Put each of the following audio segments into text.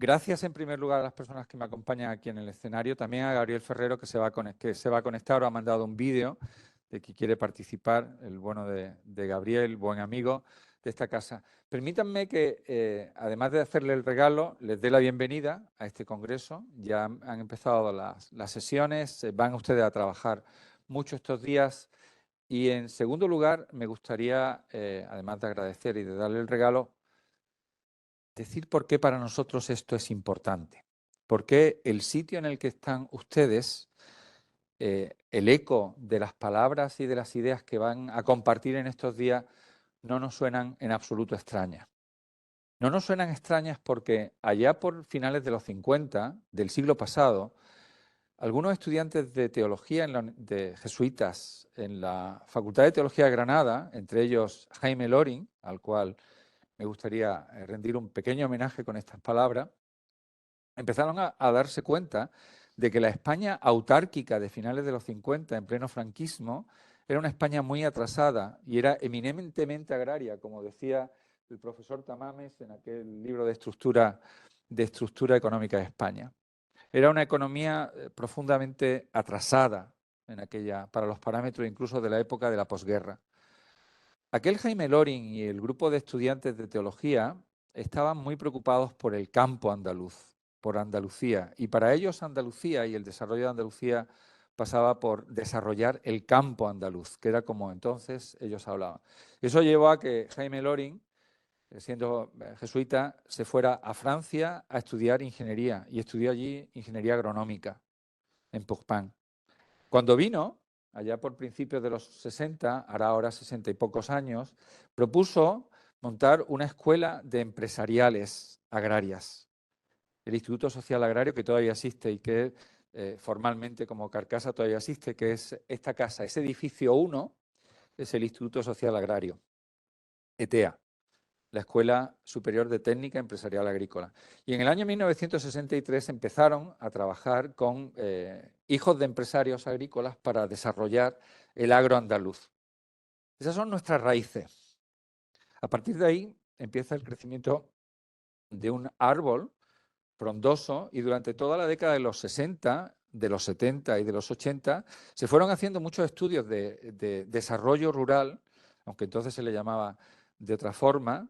Gracias en primer lugar a las personas que me acompañan aquí en el escenario, también a Gabriel Ferrero que se va a conectar o ha mandado un vídeo de que quiere participar, el bueno de Gabriel, buen amigo de esta casa. Permítanme que, además de hacerle el regalo, les dé la bienvenida a este congreso. Ya han empezado las sesiones, van ustedes a trabajar mucho estos días. Y en segundo lugar, me gustaría, además de agradecer y de darle el regalo, decir por qué para nosotros esto es importante. Por qué el sitio en el que están ustedes, el eco de las palabras y de las ideas que van a compartir en estos días no nos suenan en absoluto extrañas. No nos suenan extrañas porque allá por finales de los 50 del siglo pasado, algunos estudiantes de teología de jesuitas en la Facultad de Teología de Granada, entre ellos Jaime Loring, al cual me gustaría rendir un pequeño homenaje con estas palabras, empezaron a darse cuenta de que la España autárquica de finales de los 50, en pleno franquismo, era una España muy atrasada y era eminentemente agraria, como decía el profesor Tamames en aquel libro de estructura económica de España. Era una economía profundamente atrasada para los parámetros incluso de la época de la posguerra. Aquel Jaime Loring y el grupo de estudiantes de teología estaban muy preocupados por el campo andaluz, por Andalucía, y para ellos Andalucía y el desarrollo de Andalucía pasaba por desarrollar el campo andaluz, que era como entonces ellos hablaban. Eso llevó a que Jaime Loring, siendo jesuita, se fuera a Francia a estudiar ingeniería, y estudió allí ingeniería agronómica en Pourpin. Cuando vino, allá por principios de los 60, hará ahora 60 y pocos años, propuso montar una escuela de empresariales agrarias, el Instituto Social Agrario, que todavía existe y que formalmente como carcasa todavía existe, que es esta casa, ese edificio 1, es el Instituto Social Agrario, ETEA, la Escuela Superior de Técnica Empresarial Agrícola. Y en el año 1963 empezaron a trabajar con hijos de empresarios agrícolas para desarrollar el agro andaluz. Esas son nuestras raíces. A partir de ahí empieza el crecimiento de un árbol frondoso y durante toda la década de los 60, de los 70 y de los 80 se fueron haciendo muchos estudios de desarrollo rural, aunque entonces se le llamaba de otra forma,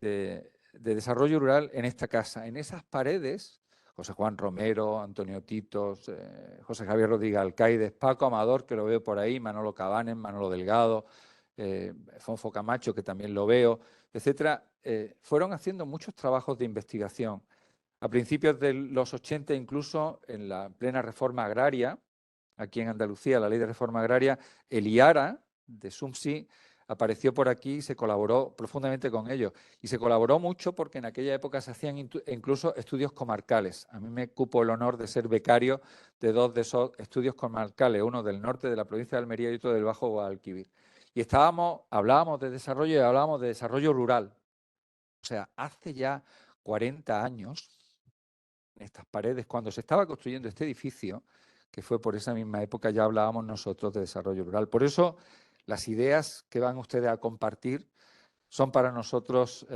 de desarrollo rural en esta casa. En esas paredes, José Juan Romero, Antonio Titos, José Javier Rodríguez Alcaides, Paco Amador, que lo veo por ahí, Manolo Cabanes, Manolo Delgado, Fonfo Camacho, que también lo veo, etcétera, fueron haciendo muchos trabajos de investigación. A principios de los 80, incluso en la plena reforma agraria, aquí en Andalucía, la ley de reforma agraria, el IARA de SUMSI apareció por aquí y se colaboró profundamente con ellos. Y se colaboró mucho porque en aquella época se hacían incluso estudios comarcales. A mí me cupo el honor de ser becario de dos de esos estudios comarcales, uno del norte de la provincia de Almería y otro del Bajo Guadalquivir. Y hablábamos de desarrollo y hablábamos de desarrollo rural. O sea, hace ya 40 años, en estas paredes, cuando se estaba construyendo este edificio, que fue por esa misma época, ya hablábamos nosotros de desarrollo rural. Por eso, las ideas que van ustedes a compartir son para nosotros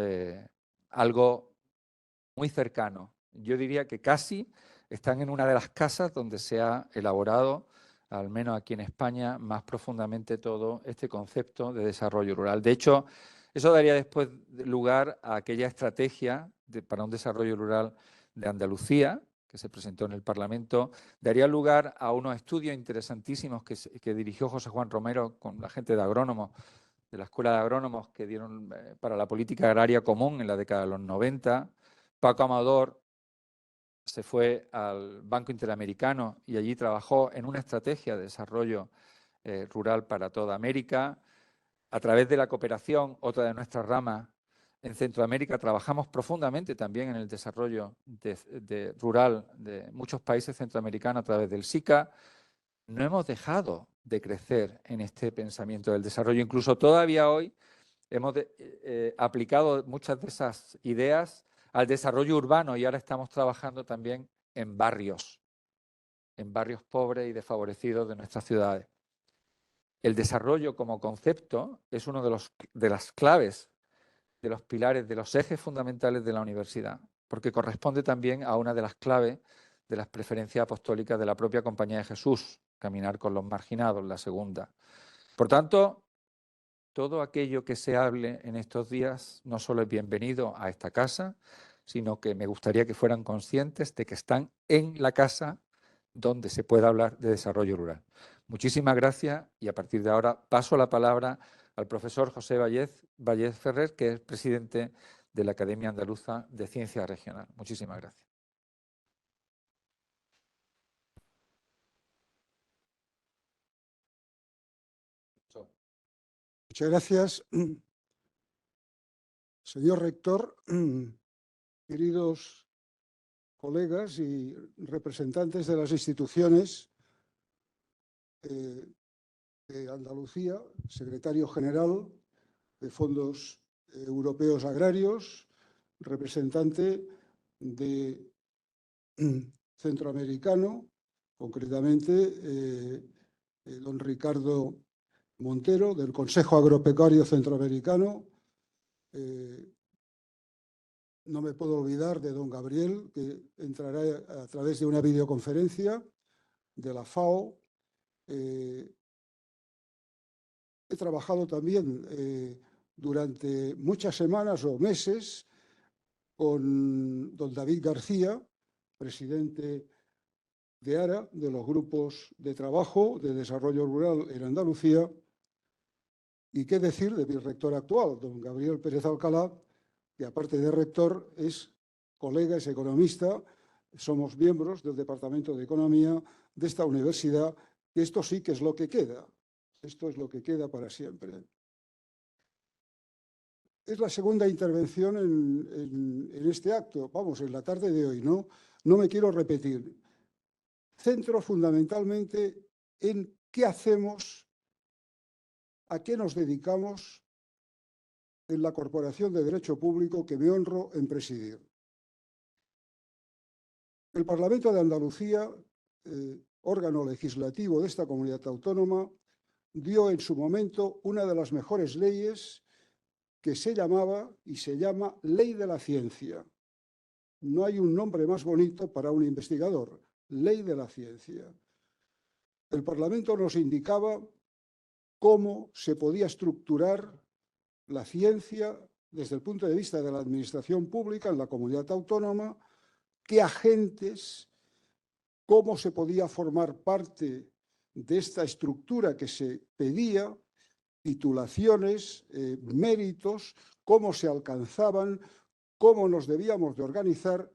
algo muy cercano. Yo diría que casi están en una de las casas donde se ha elaborado, al menos aquí en España, más profundamente todo este concepto de desarrollo rural. De hecho, eso daría después lugar a aquella estrategia para un desarrollo rural de Andalucía, que se presentó en el Parlamento, daría lugar a unos estudios interesantísimos que dirigió José Juan Romero con la gente de agrónomos, de la Escuela de Agrónomos que dieron para la política agraria común en la década de los 90. Paco Amador se fue al Banco Interamericano y allí trabajó en una estrategia de desarrollo rural para toda América. A través de la cooperación, otra de nuestras ramas, en Centroamérica trabajamos profundamente también en el desarrollo rural de muchos países centroamericanos a través del SICA. No hemos dejado de crecer en este pensamiento del desarrollo. Incluso todavía hoy hemos aplicado muchas de esas ideas al desarrollo urbano y ahora estamos trabajando también en barrios pobres y desfavorecidos de nuestras ciudades. El desarrollo como concepto es uno de las claves, de los pilares, de los ejes fundamentales de la universidad, porque corresponde también a una de las claves de las preferencias apostólicas de la propia Compañía de Jesús, caminar con los marginados, la segunda. Por tanto, todo aquello que se hable en estos días no solo es bienvenido a esta casa, sino que me gustaría que fueran conscientes de que están en la casa donde se pueda hablar de desarrollo rural. Muchísimas gracias y a partir de ahora paso la palabra al profesor José Vallez Ferrer, que es presidente de la Academia Andaluza de Ciencia Regional. Muchísimas gracias. Muchas gracias, señor rector, queridos colegas y representantes de las instituciones de Andalucía, secretario general de Fondos Europeos Agrarios, representante de Centroamericano, concretamente don Ricardo Montero, del Consejo Agropecuario Centroamericano. No me puedo olvidar de don Gabriel, que entrará a través de una videoconferencia de la FAO. He trabajado también durante muchas semanas o meses con don David García, presidente de ARA, de los grupos de trabajo de desarrollo rural en Andalucía. Y qué decir de mi rector actual, don Gabriel Pérez Alcalá, que aparte de rector es colega, es economista, somos miembros del Departamento de Economía de esta universidad, que esto sí que es lo que queda, esto es lo que queda para siempre. Es la segunda intervención en este acto, vamos, en la tarde de hoy, no me quiero repetir. Centro fundamentalmente en qué hacemos, a qué nos dedicamos en la Corporación de Derecho Público que me honro en presidir. El Parlamento de Andalucía, órgano legislativo de esta comunidad autónoma, dio en su momento una de las mejores leyes que se llamaba y se llama Ley de la Ciencia. No hay un nombre más bonito para un investigador, Ley de la Ciencia. El Parlamento nos indicaba cómo se podía estructurar la ciencia desde el punto de vista de la administración pública en la comunidad autónoma, qué agentes, cómo se podía formar parte de esta estructura que se pedía, titulaciones, méritos, cómo se alcanzaban, cómo nos debíamos de organizar.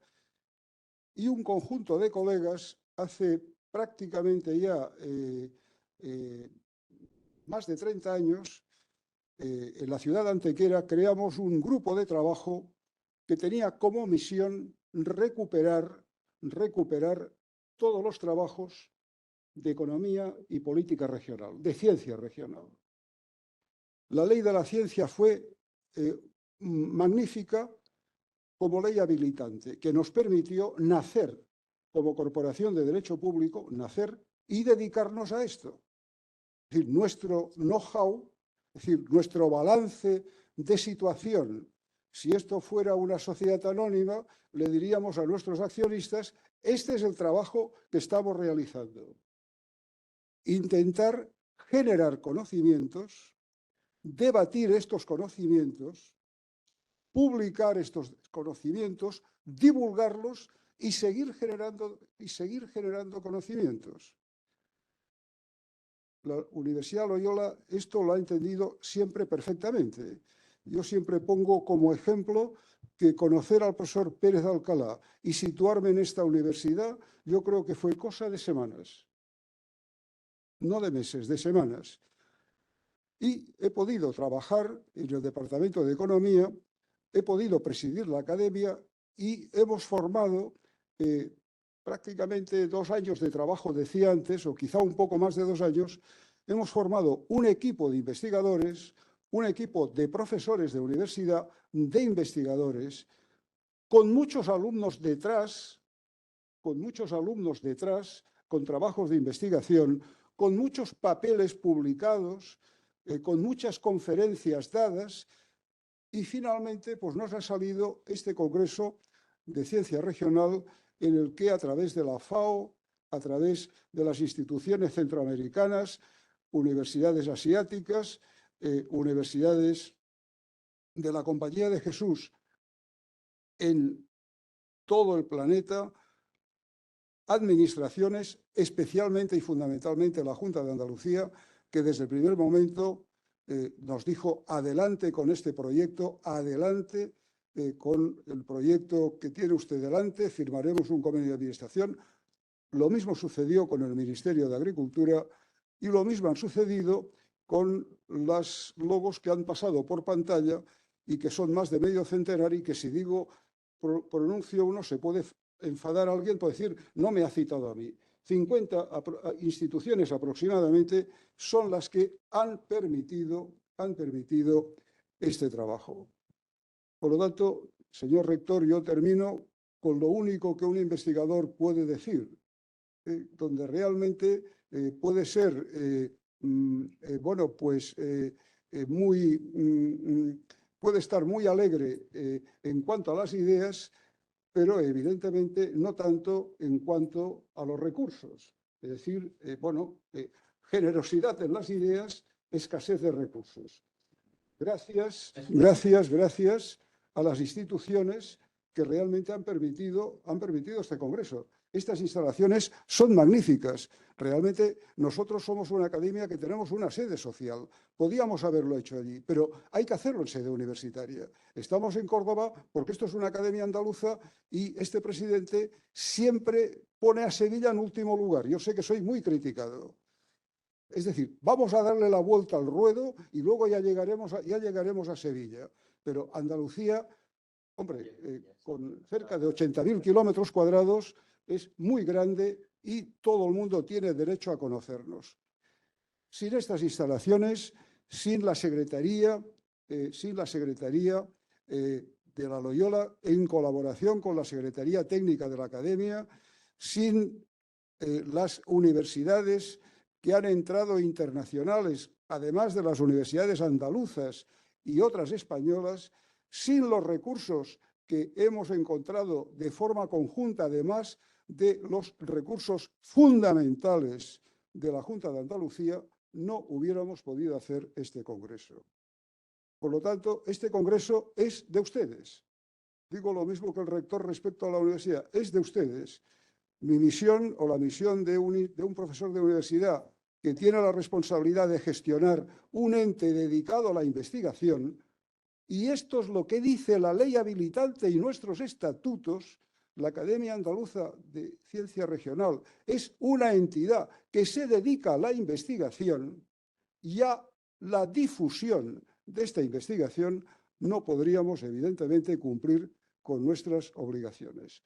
Y un conjunto de colegas hace prácticamente ya más de 30 años, en la ciudad de Antequera creamos un grupo de trabajo que tenía como misión recuperar todos los trabajos de economía y política regional, de ciencia regional. La ley de la ciencia fue magnífica como ley habilitante, que nos permitió nacer como corporación de derecho público, nacer y dedicarnos a esto. Es decir, nuestro know-how, es decir, nuestro balance de situación. Si esto fuera una sociedad anónima, le diríamos a nuestros accionistas, este es el trabajo que estamos realizando. Intentar generar conocimientos, debatir estos conocimientos, publicar estos conocimientos, divulgarlos y seguir generando conocimientos. La Universidad Loyola esto lo ha entendido siempre perfectamente. Yo siempre pongo como ejemplo que conocer al profesor Pérez Alcalá y situarme en esta universidad, yo creo que fue cosa de semanas. No de meses, de semanas. Y he podido trabajar en el Departamento de Economía, he podido presidir la academia y hemos formado prácticamente 2 años de trabajo, decía antes, o quizá un poco más de 2 años, hemos formado un equipo de investigadores, un equipo de profesores de universidad, de investigadores, con muchos alumnos detrás, con trabajos de investigación, con muchos papeles publicados, con muchas conferencias dadas, y finalmente pues nos ha salido este congreso de ciencia regional en el que a través de la FAO, a través de las instituciones centroamericanas, universidades asiáticas, universidades de la Compañía de Jesús en todo el planeta, administraciones, especialmente y fundamentalmente la Junta de Andalucía, que desde el primer momento nos dijo adelante con este proyecto, adelante con el proyecto que tiene usted delante, firmaremos un convenio de administración. Lo mismo sucedió con el Ministerio de Agricultura y lo mismo han sucedido con los logos que han pasado por pantalla y que son más de medio centenar y que si digo, pronuncio uno, se puede enfadar a alguien por decir, no me ha citado a mí. 50 instituciones aproximadamente son las que han permitido este trabajo. Por lo tanto, señor rector, yo termino con lo único que un investigador puede decir, donde realmente puede ser, bueno, pues puede estar muy alegre en cuanto a las ideas, pero evidentemente no tanto en cuanto a los recursos. Es decir, bueno, generosidad en las ideas, escasez de recursos. Gracias a las instituciones que realmente han permitido este congreso. Estas instalaciones son magníficas. Realmente nosotros somos una academia que tenemos una sede social. Podíamos haberlo hecho allí, pero hay que hacerlo en sede universitaria. Estamos en Córdoba porque esto es una academia andaluza y este presidente siempre pone a Sevilla en último lugar. Yo sé que soy muy criticado. Es decir, vamos a darle la vuelta al ruedo y luego ya llegaremos a Sevilla. Pero Andalucía, hombre, con cerca de 80.000 kilómetros cuadrados, es muy grande y todo el mundo tiene derecho a conocernos. Sin estas instalaciones, sin la Secretaría de la Loyola, en colaboración con la Secretaría Técnica de la Academia, sin las universidades que han entrado internacionales, además de las universidades andaluzas y otras españolas, sin los recursos que hemos encontrado de forma conjunta, además de los recursos fundamentales de la Junta de Andalucía, no hubiéramos podido hacer este congreso. Por lo tanto, este congreso es de ustedes. Digo lo mismo que el rector respecto a la universidad, es de ustedes. Mi misión o la misión de un profesor de universidad que tiene la responsabilidad de gestionar un ente dedicado a la investigación, y esto es lo que dice la ley habilitante y nuestros estatutos, la Academia Andaluza de Ciencia Regional es una entidad que se dedica a la investigación y a la difusión de esta investigación, no podríamos evidentemente cumplir con nuestras obligaciones.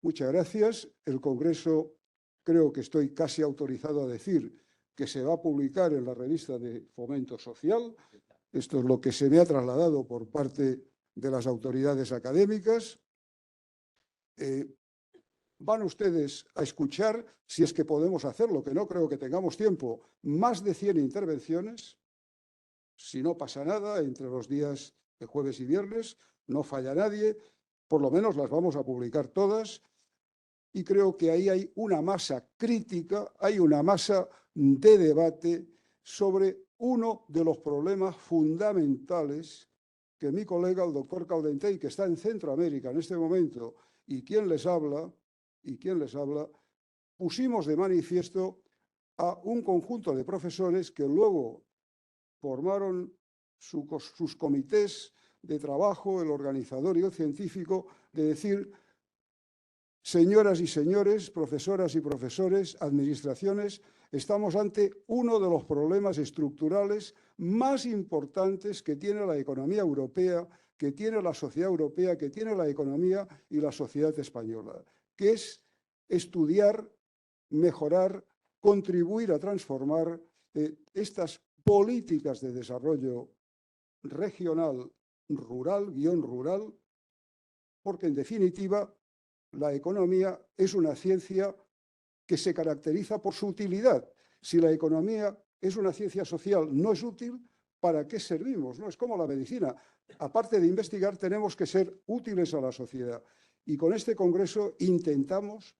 Muchas gracias. El Congreso, creo que estoy casi autorizado a decir que se va a publicar en la revista de Fomento Social. Esto es lo que se me ha trasladado por parte de las autoridades académicas. Van ustedes a escuchar, si es que podemos hacerlo, que no creo que tengamos tiempo, más de 100 intervenciones. Si no pasa nada, entre los días de jueves y viernes, no falla nadie, por lo menos las vamos a publicar todas. Y creo que ahí hay una masa crítica, hay una masa de debate sobre uno de los problemas fundamentales que mi colega, el doctor Caldentey, que está en Centroamérica en este momento, y quien les habla, pusimos de manifiesto a un conjunto de profesores que luego formaron sus comités de trabajo, el organizador y el científico, de decir: señoras y señores, profesoras y profesores, administraciones, estamos ante uno de los problemas estructurales más importantes que tiene la economía europea, que tiene la sociedad europea, que tiene la economía y la sociedad española, que es estudiar, mejorar, contribuir a transformar estas políticas de desarrollo regional, rural, porque en definitiva la economía es una ciencia que se caracteriza por su utilidad. Si la economía es una ciencia social, no es útil, ¿para qué servimos? ¿No? Es como la medicina. Aparte de investigar, tenemos que ser útiles a la sociedad. y con este congreso intentamos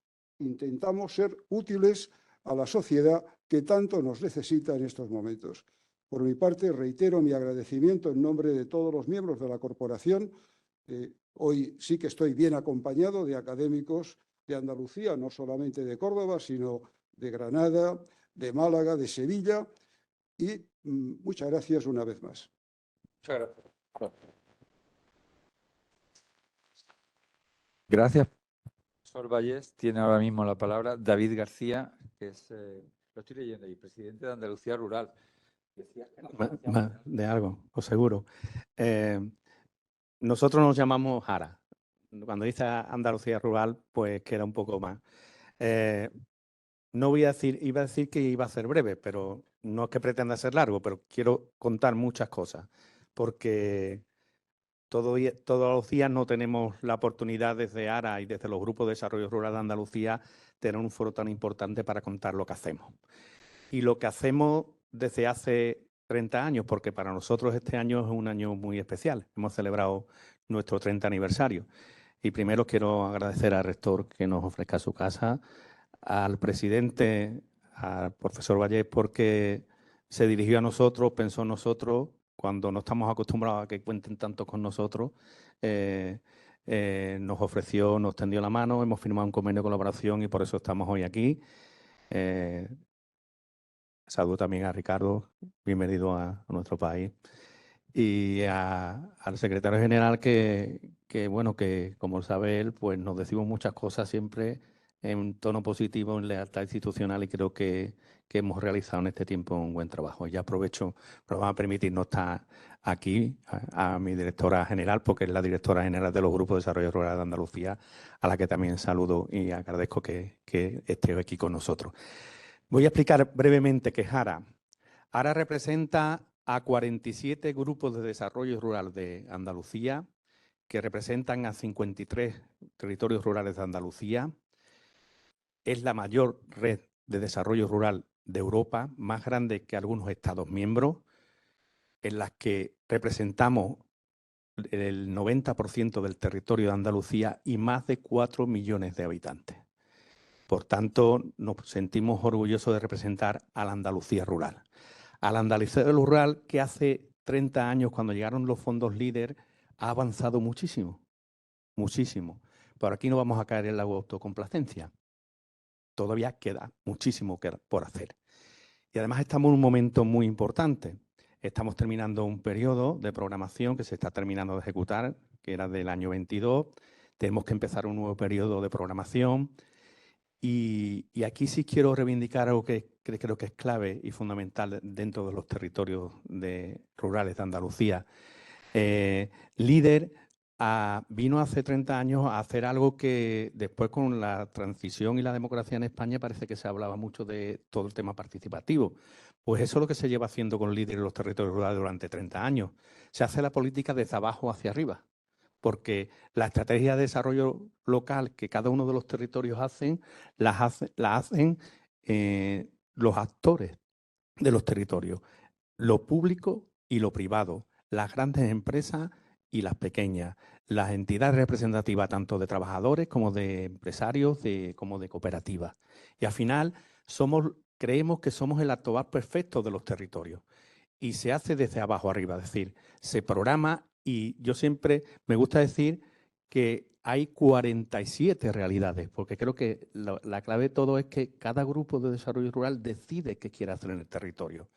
ser útiles a la sociedad que tanto nos necesita en estos momentos. Por mi parte, reitero mi agradecimiento en nombre de todos los miembros de la corporación. Hoy sí que estoy bien acompañado de académicos de Andalucía, no solamente de Córdoba, sino de Granada, de Málaga, de Sevilla, y muchas gracias una vez más. Muchas gracias. Gracias, profesor Vallés. Tiene ahora mismo la palabra David García, que es, lo estoy leyendo ahí, presidente de Andalucía Rural. Decías que de algo, os seguro. Nosotros nos llamamos ARA. Cuando dice Andalucía Rural, pues queda un poco más. No voy a decir, iba a decir que iba a ser breve, pero no es que pretenda ser largo, pero quiero contar muchas cosas, porque todos los días no tenemos la oportunidad desde ARA y desde los grupos de desarrollo rural de Andalucía tener un foro tan importante para contar lo que hacemos. Y lo que hacemos desde hace 30 años, porque para nosotros este año es un año muy especial. Hemos celebrado nuestro 30 aniversario. Y primero quiero agradecer al rector que nos ofrezca su casa, al presidente, al profesor Vallés, porque se dirigió a nosotros, pensó en nosotros, cuando no estamos acostumbrados a que cuenten tanto con nosotros, nos ofreció, nos tendió la mano, hemos firmado un convenio de colaboración y por eso estamos hoy aquí. Saludo también a Ricardo, bienvenido a nuestro país. Y al secretario general bueno, que como sabe él, pues nos decimos muchas cosas siempre en tono positivo, en lealtad institucional, y creo que hemos realizado en este tiempo un buen trabajo. Ya aprovecho, pero vamos a permitirnos estar aquí a mi directora general, porque es la directora general de los grupos de desarrollo rural de Andalucía, a la que también saludo y agradezco que esté aquí con nosotros. Voy a explicar brevemente qué es ARA. ARA representa a 47 grupos de desarrollo rural de Andalucía, que representan a 53 territorios rurales de Andalucía. Es la mayor red de desarrollo rural de Europa, más grande que algunos Estados miembros, en las que representamos el 90% del territorio de Andalucía y más de 4 millones de habitantes. Por tanto, nos sentimos orgullosos de representar a la Andalucía rural. A la Andalucía rural que hace 30 años, cuando llegaron los fondos LEADER, ha avanzado muchísimo, muchísimo. Pero aquí no vamos a caer en la autocomplacencia. Todavía queda muchísimo por hacer. Y además estamos en un momento muy importante. Estamos terminando un periodo de programación que se está terminando de ejecutar, que era del año 22. Tenemos que empezar un nuevo periodo de programación. Y aquí sí quiero reivindicar algo que creo que es clave y fundamental dentro de los territorios rurales de Andalucía. LEADER vino hace 30 años a hacer algo que después, con la transición y la democracia en España, parece que se hablaba mucho de todo el tema participativo. Pues eso es lo que se lleva haciendo con LEADER en los territorios rurales durante 30 años. Se hace la política desde abajo hacia arriba, porque la estrategia de desarrollo local que cada uno de los territorios hacen, la hacen los actores de los territorios, lo público y lo privado, las grandes empresas y las pequeñas, las entidades representativas tanto de trabajadores como de empresarios, como de cooperativas. Y al final creemos que somos el actuar perfecto de los territorios. Y se hace desde abajo arriba, es decir, se programa, y yo siempre me gusta decir que hay 47 realidades, porque creo que la clave de todo es que cada grupo de desarrollo rural decide qué quiere hacer en el territorio.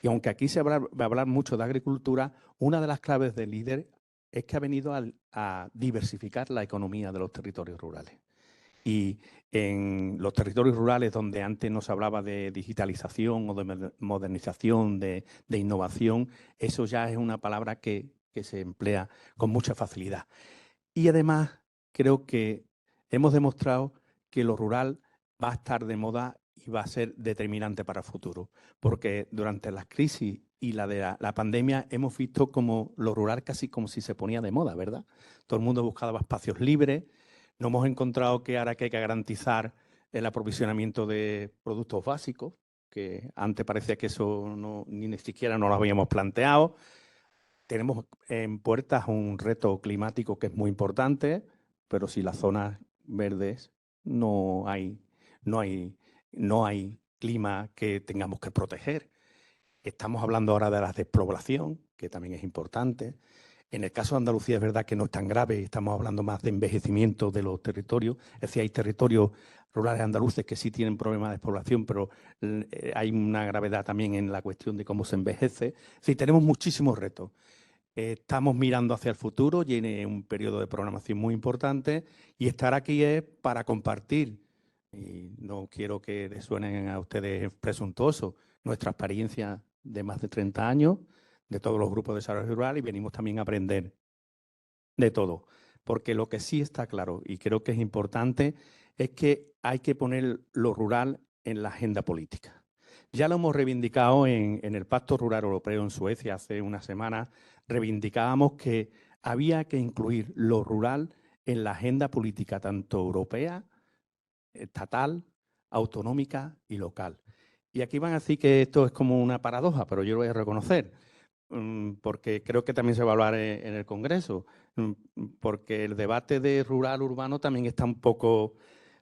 Y aunque aquí va a hablar mucho de agricultura, una de las claves del LEADER es que ha venido a diversificar la economía de los territorios rurales. Y en los territorios rurales donde antes no se hablaba de digitalización o de modernización, de innovación, eso ya es una palabra que se emplea con mucha facilidad. Y además creo que hemos demostrado que lo rural va a estar de moda y va a ser determinante para el futuro, porque durante las crisis y la pandemia hemos visto como lo rural casi como si se ponía de moda, ¿verdad? Todo el mundo buscaba espacios libres. No hemos encontrado que ahora que hay que garantizar el aprovisionamiento de productos básicos, que antes parecía que eso ni siquiera nos lo habíamos planteado. Tenemos en puertas un reto climático que es muy importante, pero sin las zonas verdes no hay clima que tengamos que proteger. Estamos hablando ahora de la despoblación, que también es importante. En el caso de Andalucía es verdad que no es tan grave, estamos hablando más de envejecimiento de los territorios. Es decir, hay territorios rurales andaluces que sí tienen problemas de despoblación, pero hay una gravedad también en la cuestión de cómo se envejece. Es decir, tenemos muchísimos retos. Estamos mirando hacia el futuro, viene un periodo de programación muy importante y estar aquí es para compartir. Y no quiero que les suenen a ustedes presuntuosos nuestra experiencia de más de 30 años, de todos los grupos de desarrollo rural, y venimos también a aprender de todo. Porque lo que sí está claro, y creo que es importante, es que hay que poner lo rural en la agenda política. Ya lo hemos reivindicado en el Pacto Rural Europeo en Suecia hace una semana. Reivindicábamos que había que incluir lo rural en la agenda política tanto europea, estatal, autonómica y local. Y aquí van a decir que esto es como una paradoja, pero yo lo voy a reconocer, porque creo que también se va a hablar en el Congreso, porque el debate de rural-urbano también está un poco...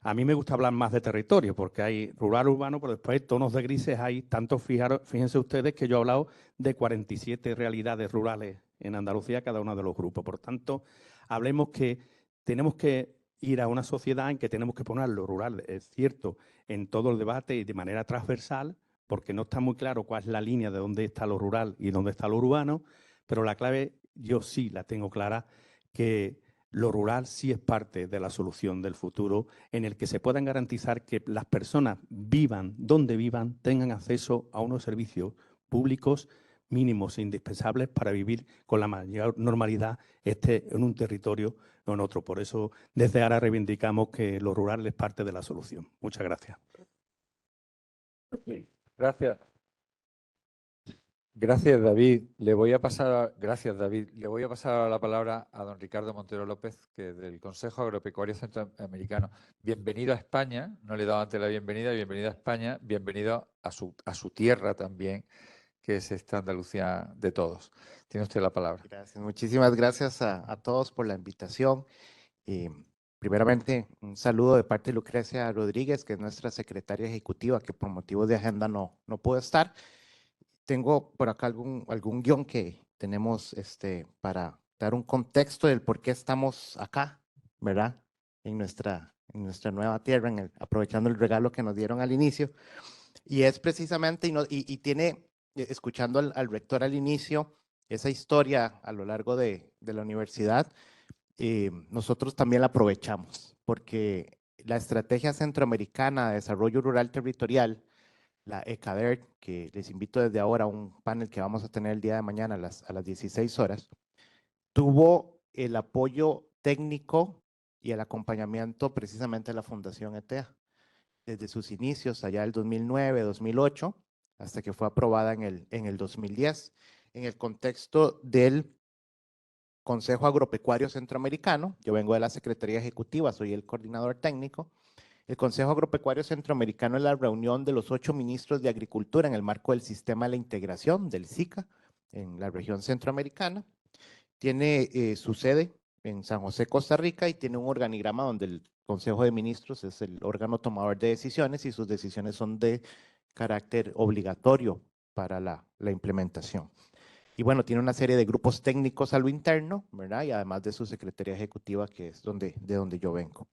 A mí me gusta hablar más de territorio, porque hay rural-urbano, pero después tonos de grises hay tanto, fíjense ustedes que yo he hablado de 47 realidades rurales en Andalucía, cada uno de los grupos. Por tanto, hablemos que tenemos que ir a una sociedad en que tenemos que poner lo rural, es cierto, en todo el debate y de manera transversal, porque no está muy claro cuál es la línea de dónde está lo rural y dónde está lo urbano, pero la clave yo sí la tengo clara, que lo rural sí es parte de la solución del futuro, en el que se puedan garantizar que las personas vivan donde vivan, tengan acceso a unos servicios públicos mínimos e indispensables para vivir con la mayor normalidad, esté en un territorio o en otro. Por eso, desde ahora reivindicamos que lo rural es parte de la solución. Muchas gracias. Gracias. Gracias, David. Gracias, David. Le voy a pasar la palabra a don Ricardo Montero López, que del Consejo Agropecuario Centroamericano. Bienvenido a España. No le he dado antes la bienvenida. Bienvenido a España. Bienvenido a su tierra también, que es esta Andalucía de todos. Tiene usted la palabra. Gracias. Muchísimas gracias a todos por la invitación. Primeramente, un saludo de parte de Lucrecia Rodríguez, que es nuestra secretaria ejecutiva, que por motivos de agenda no pudo estar. Tengo por acá algún guión que tenemos para dar un contexto del por qué estamos acá, ¿verdad? En nuestra nueva tierra, aprovechando el regalo que nos dieron al inicio. Y es precisamente, y tiene, escuchando al rector al inicio, esa historia a lo largo de la universidad, nosotros también la aprovechamos, porque la Estrategia Centroamericana de Desarrollo Rural Territorial, la ECADER, que les invito desde ahora a un panel que vamos a tener el día de mañana a las 16 horas, tuvo el apoyo técnico y el acompañamiento precisamente de la Fundación ETEA, desde sus inicios allá del 2009, 2008, hasta que fue aprobada en el 2010, en el contexto del Consejo Agropecuario Centroamericano. Yo vengo de la Secretaría Ejecutiva, soy el coordinador técnico. El Consejo Agropecuario Centroamericano es la reunión de los 8 ministros de Agricultura en el marco del Sistema de la Integración, del SICA, en la región centroamericana. Tiene su sede en San José, Costa Rica, y tiene un organigrama donde el Consejo de Ministros es el órgano tomador de decisiones y sus decisiones son de carácter obligatorio para la implementación. Y bueno, tiene una serie de grupos técnicos a lo interno, ¿verdad? Y además de su Secretaría Ejecutiva, que es de donde yo vengo.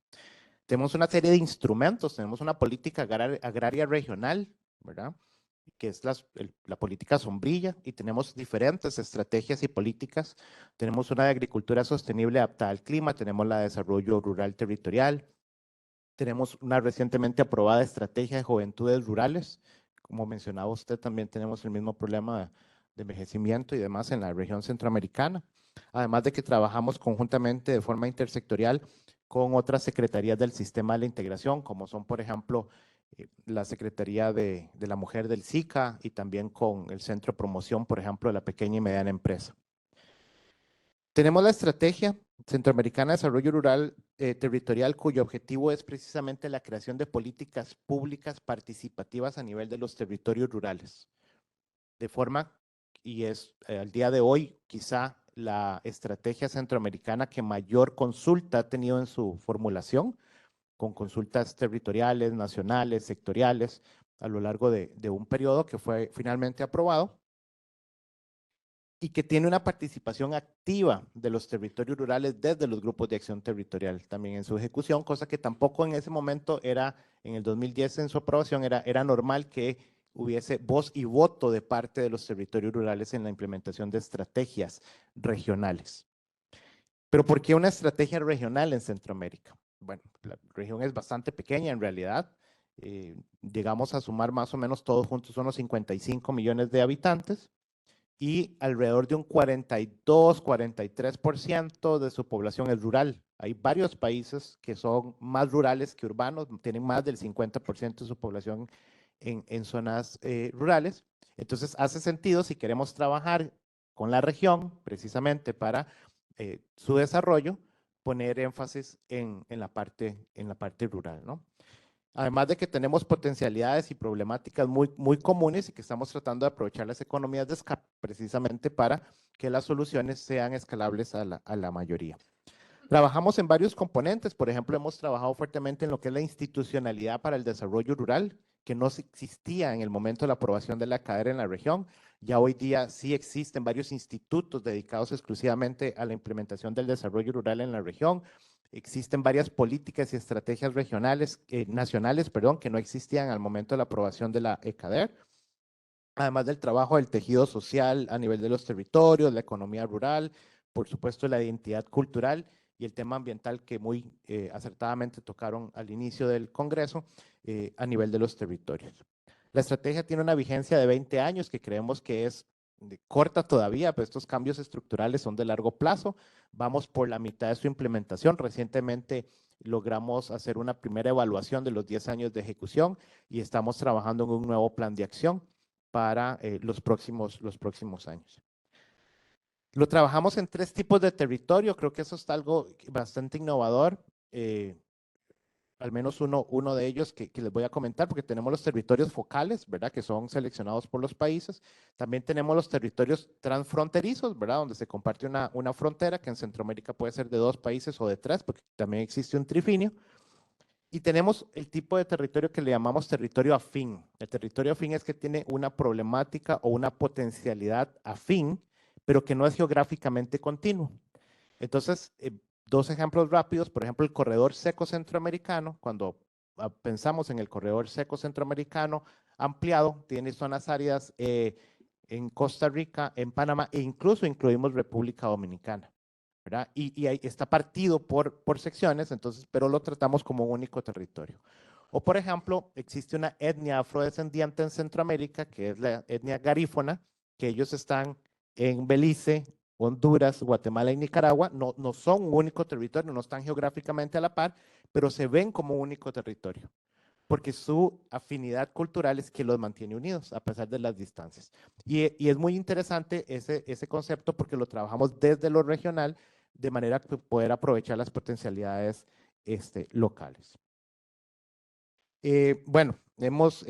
Tenemos una serie de instrumentos, tenemos una política agraria regional, ¿verdad? Que es la política sombrilla, y tenemos diferentes estrategias y políticas. Tenemos una de agricultura sostenible adaptada al clima, tenemos la de desarrollo rural territorial, tenemos una recientemente aprobada estrategia de juventudes rurales. Como mencionaba usted, también tenemos el mismo problema de envejecimiento y demás en la región centroamericana. Además de que trabajamos conjuntamente de forma intersectorial con otras secretarías del sistema de la integración, como son, por ejemplo, la Secretaría de la Mujer del SICA, y también con el Centro de Promoción, por ejemplo, de la pequeña y mediana empresa. Tenemos la Estrategia Centroamericana de Desarrollo Rural Territorial, cuyo objetivo es precisamente la creación de políticas públicas participativas a nivel de los territorios rurales. De forma, y es al día de hoy quizá la estrategia centroamericana que mayor consulta ha tenido en su formulación, con consultas territoriales, nacionales, sectoriales, a lo largo de un periodo que fue finalmente aprobado y que tiene una participación activa de los territorios rurales desde los grupos de acción territorial también en su ejecución, cosa que tampoco en ese momento era, en el 2010 en su aprobación, era normal que hubiese voz y voto de parte de los territorios rurales en la implementación de estrategias regionales. Pero ¿por qué una estrategia regional en Centroamérica? Bueno, la región es bastante pequeña en realidad. Llegamos a sumar más o menos todos juntos unos 55 millones de habitantes y alrededor de un 42, 43% de su población es rural. Hay varios países que son más rurales que urbanos, tienen más del 50% de su población en zonas rurales. Entonces hace sentido, si queremos trabajar con la región precisamente para su desarrollo, poner énfasis en la parte rural, ¿no? Además de que tenemos potencialidades y problemáticas muy comunes y que estamos tratando de aprovechar las economías de escala precisamente para que las soluciones sean escalables a la mayoría. Trabajamos en varios componentes, por ejemplo, hemos trabajado fuertemente en lo que es la institucionalidad para el desarrollo rural, que no existía en el momento de la aprobación de la CADER en la región. Ya hoy día sí existen varios institutos dedicados exclusivamente a la implementación del desarrollo rural en la región. Existen varias políticas y estrategias regionales, nacionales, perdón, que no existían al momento de la aprobación de la CADER. Además del trabajo del tejido social a nivel de los territorios, la economía rural, por supuesto la identidad cultural y el tema ambiental que muy acertadamente tocaron al inicio del Congreso a nivel de los territorios. La estrategia tiene una vigencia de 20 años que creemos que es corta todavía, pero estos cambios estructurales son de largo plazo. Vamos por la mitad de su implementación. Recientemente logramos hacer una primera evaluación de los 10 años de ejecución y estamos trabajando en un nuevo plan de acción para los próximos años. Lo trabajamos en 3 tipos de territorio, creo que eso es algo bastante innovador, al menos uno de ellos que les voy a comentar, porque tenemos los territorios focales, ¿verdad? Que son seleccionados por los países. También tenemos los territorios transfronterizos, ¿verdad? Donde se comparte una frontera, que en Centroamérica puede ser de 2 países o de 3, porque también existe un trifinio. Y tenemos el tipo de territorio que le llamamos territorio afín. El territorio afín es que tiene una problemática o una potencialidad afín, pero que no es geográficamente continuo. Entonces, 2 ejemplos rápidos, por ejemplo, el corredor seco centroamericano, cuando pensamos en el corredor seco centroamericano ampliado, tiene zonas áridas en Costa Rica, en Panamá e incluso incluimos República Dominicana, ¿verdad? Y ahí está partido por secciones, entonces, pero lo tratamos como un único territorio. O, por ejemplo, existe una etnia afrodescendiente en Centroamérica, que es la etnia garífona, que ellos están en Belice, Honduras, Guatemala y Nicaragua, no son un único territorio, no están geográficamente a la par, pero se ven como un único territorio, porque su afinidad cultural es que los mantiene unidos a pesar de las distancias. Y es muy interesante ese concepto porque lo trabajamos desde lo regional, de manera que poder aprovechar las potencialidades locales. Bueno, hemos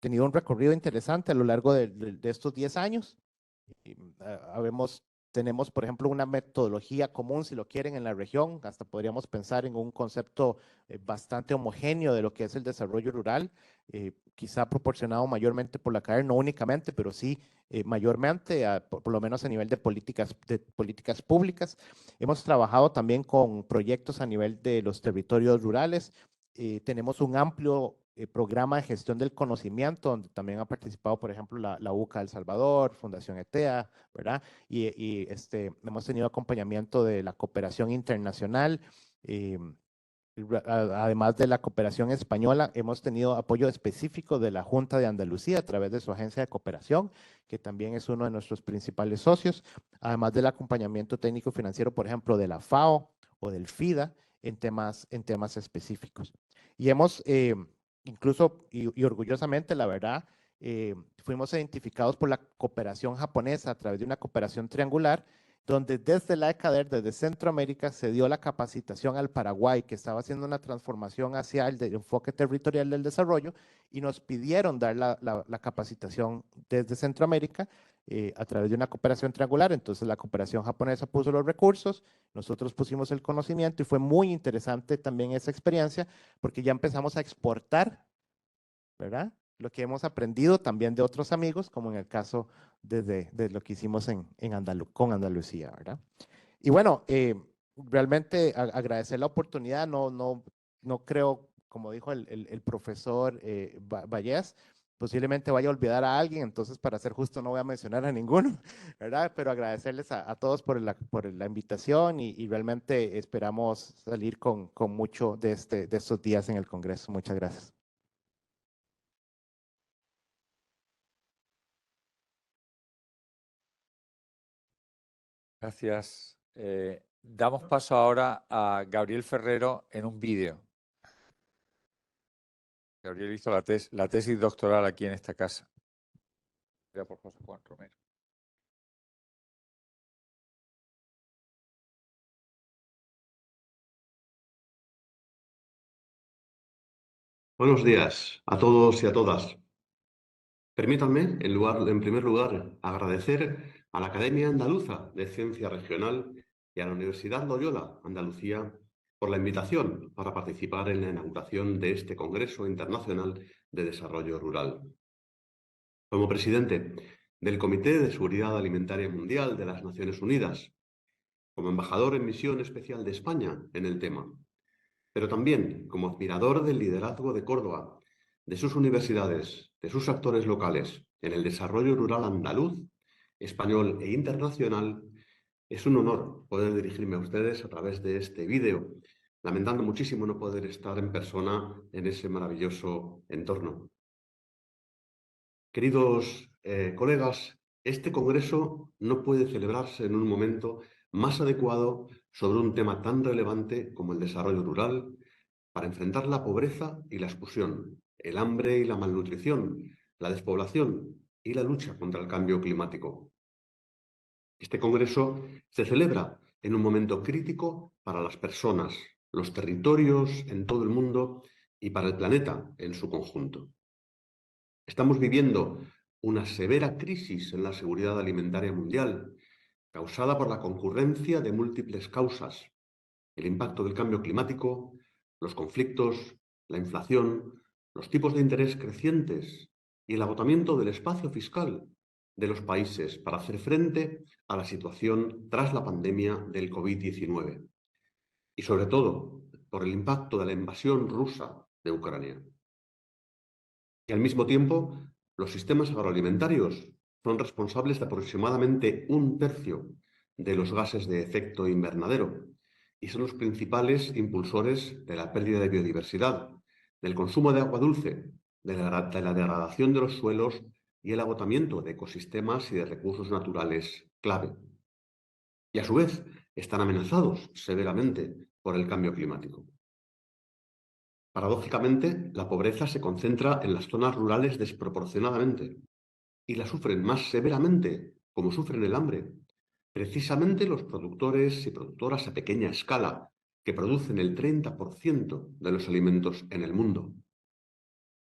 tenido un recorrido interesante a lo largo de estos 10 años. Tenemos, por ejemplo, una metodología común, si lo quieren, en la región. Hasta podríamos pensar en un concepto bastante homogéneo de lo que es el desarrollo rural, quizá proporcionado mayormente por la CADER, no únicamente, pero sí mayormente, por lo menos a nivel de políticas públicas. Hemos trabajado también con proyectos a nivel de los territorios rurales. Tenemos un amplio programa de gestión del conocimiento, donde también ha participado, por ejemplo, la UCA El Salvador, Fundación ETEA, ¿verdad? Y hemos tenido acompañamiento de la cooperación internacional, además de la cooperación española, hemos tenido apoyo específico de la Junta de Andalucía a través de su agencia de cooperación, que también es uno de nuestros principales socios, además del acompañamiento técnico financiero, por ejemplo, de la FAO o del FIDA en temas específicos. Y hemos incluso y orgullosamente, la verdad, fuimos identificados por la cooperación japonesa a través de una cooperación triangular, donde desde la CADER, desde Centroamérica, se dio la capacitación al Paraguay, que estaba haciendo una transformación hacia el enfoque territorial del desarrollo, y nos pidieron dar la capacitación desde Centroamérica, a través de una cooperación triangular. Entonces la cooperación japonesa puso los recursos, nosotros pusimos el conocimiento y fue muy interesante también esa experiencia porque ya empezamos a exportar, ¿verdad? Lo que hemos aprendido también de otros amigos, como en el caso de lo que hicimos con Andalucía, ¿verdad? Y bueno, realmente agradecer la oportunidad, no creo, como dijo el profesor Vallés, posiblemente vaya a olvidar a alguien, entonces para ser justo no voy a mencionar a ninguno, ¿verdad? Pero agradecerles a todos por la invitación y realmente esperamos salir con mucho de estos días en el Congreso. Muchas gracias. Gracias. Damos paso ahora a Gabriel Ferrero en un vídeo. Gabriel hizo la tesis doctoral aquí en esta casa. Por José Juan Romero. Buenos días a todos y a todas. Permítanme, en primer lugar, agradecer a la Academia Andaluza de Ciencia Regional y a la Universidad Loyola Andalucía por la invitación para participar en la inauguración de este Congreso Internacional de Desarrollo Rural. Como presidente del Comité de Seguridad Alimentaria Mundial de las Naciones Unidas, como embajador en misión especial de España en el tema, pero también como admirador del liderazgo de Córdoba, de sus universidades, de sus actores locales en el desarrollo rural andaluz, español e internacional, es un honor poder dirigirme a ustedes a través de este vídeo, lamentando muchísimo no poder estar en persona en ese maravilloso entorno. Queridos colegas, este congreso no puede celebrarse en un momento más adecuado sobre un tema tan relevante como el desarrollo rural, para enfrentar la pobreza y la exclusión, el hambre y la malnutrición, la despoblación y la lucha contra el cambio climático. Este congreso se celebra en un momento crítico para las personas, los territorios en todo el mundo y para el planeta en su conjunto. Estamos viviendo una severa crisis en la seguridad alimentaria mundial, causada por la concurrencia de múltiples causas: el impacto del cambio climático, los conflictos, la inflación, los tipos de interés crecientes y el agotamiento del espacio fiscal de los países para hacer frente a la situación tras la pandemia del COVID-19 y, sobre todo, por el impacto de la invasión rusa de Ucrania. Y al mismo tiempo, los sistemas agroalimentarios son responsables de aproximadamente 1/3 de los gases de efecto invernadero y son los principales impulsores de la pérdida de biodiversidad, del consumo de agua dulce, de la degradación de los suelos y el agotamiento de ecosistemas y de recursos naturales clave. Y a su vez están amenazados severamente por el cambio climático. Paradójicamente, la pobreza se concentra en las zonas rurales desproporcionadamente y la sufren más severamente, como sufren el hambre, precisamente los productores y productoras a pequeña escala, que producen el 30% de los alimentos en el mundo.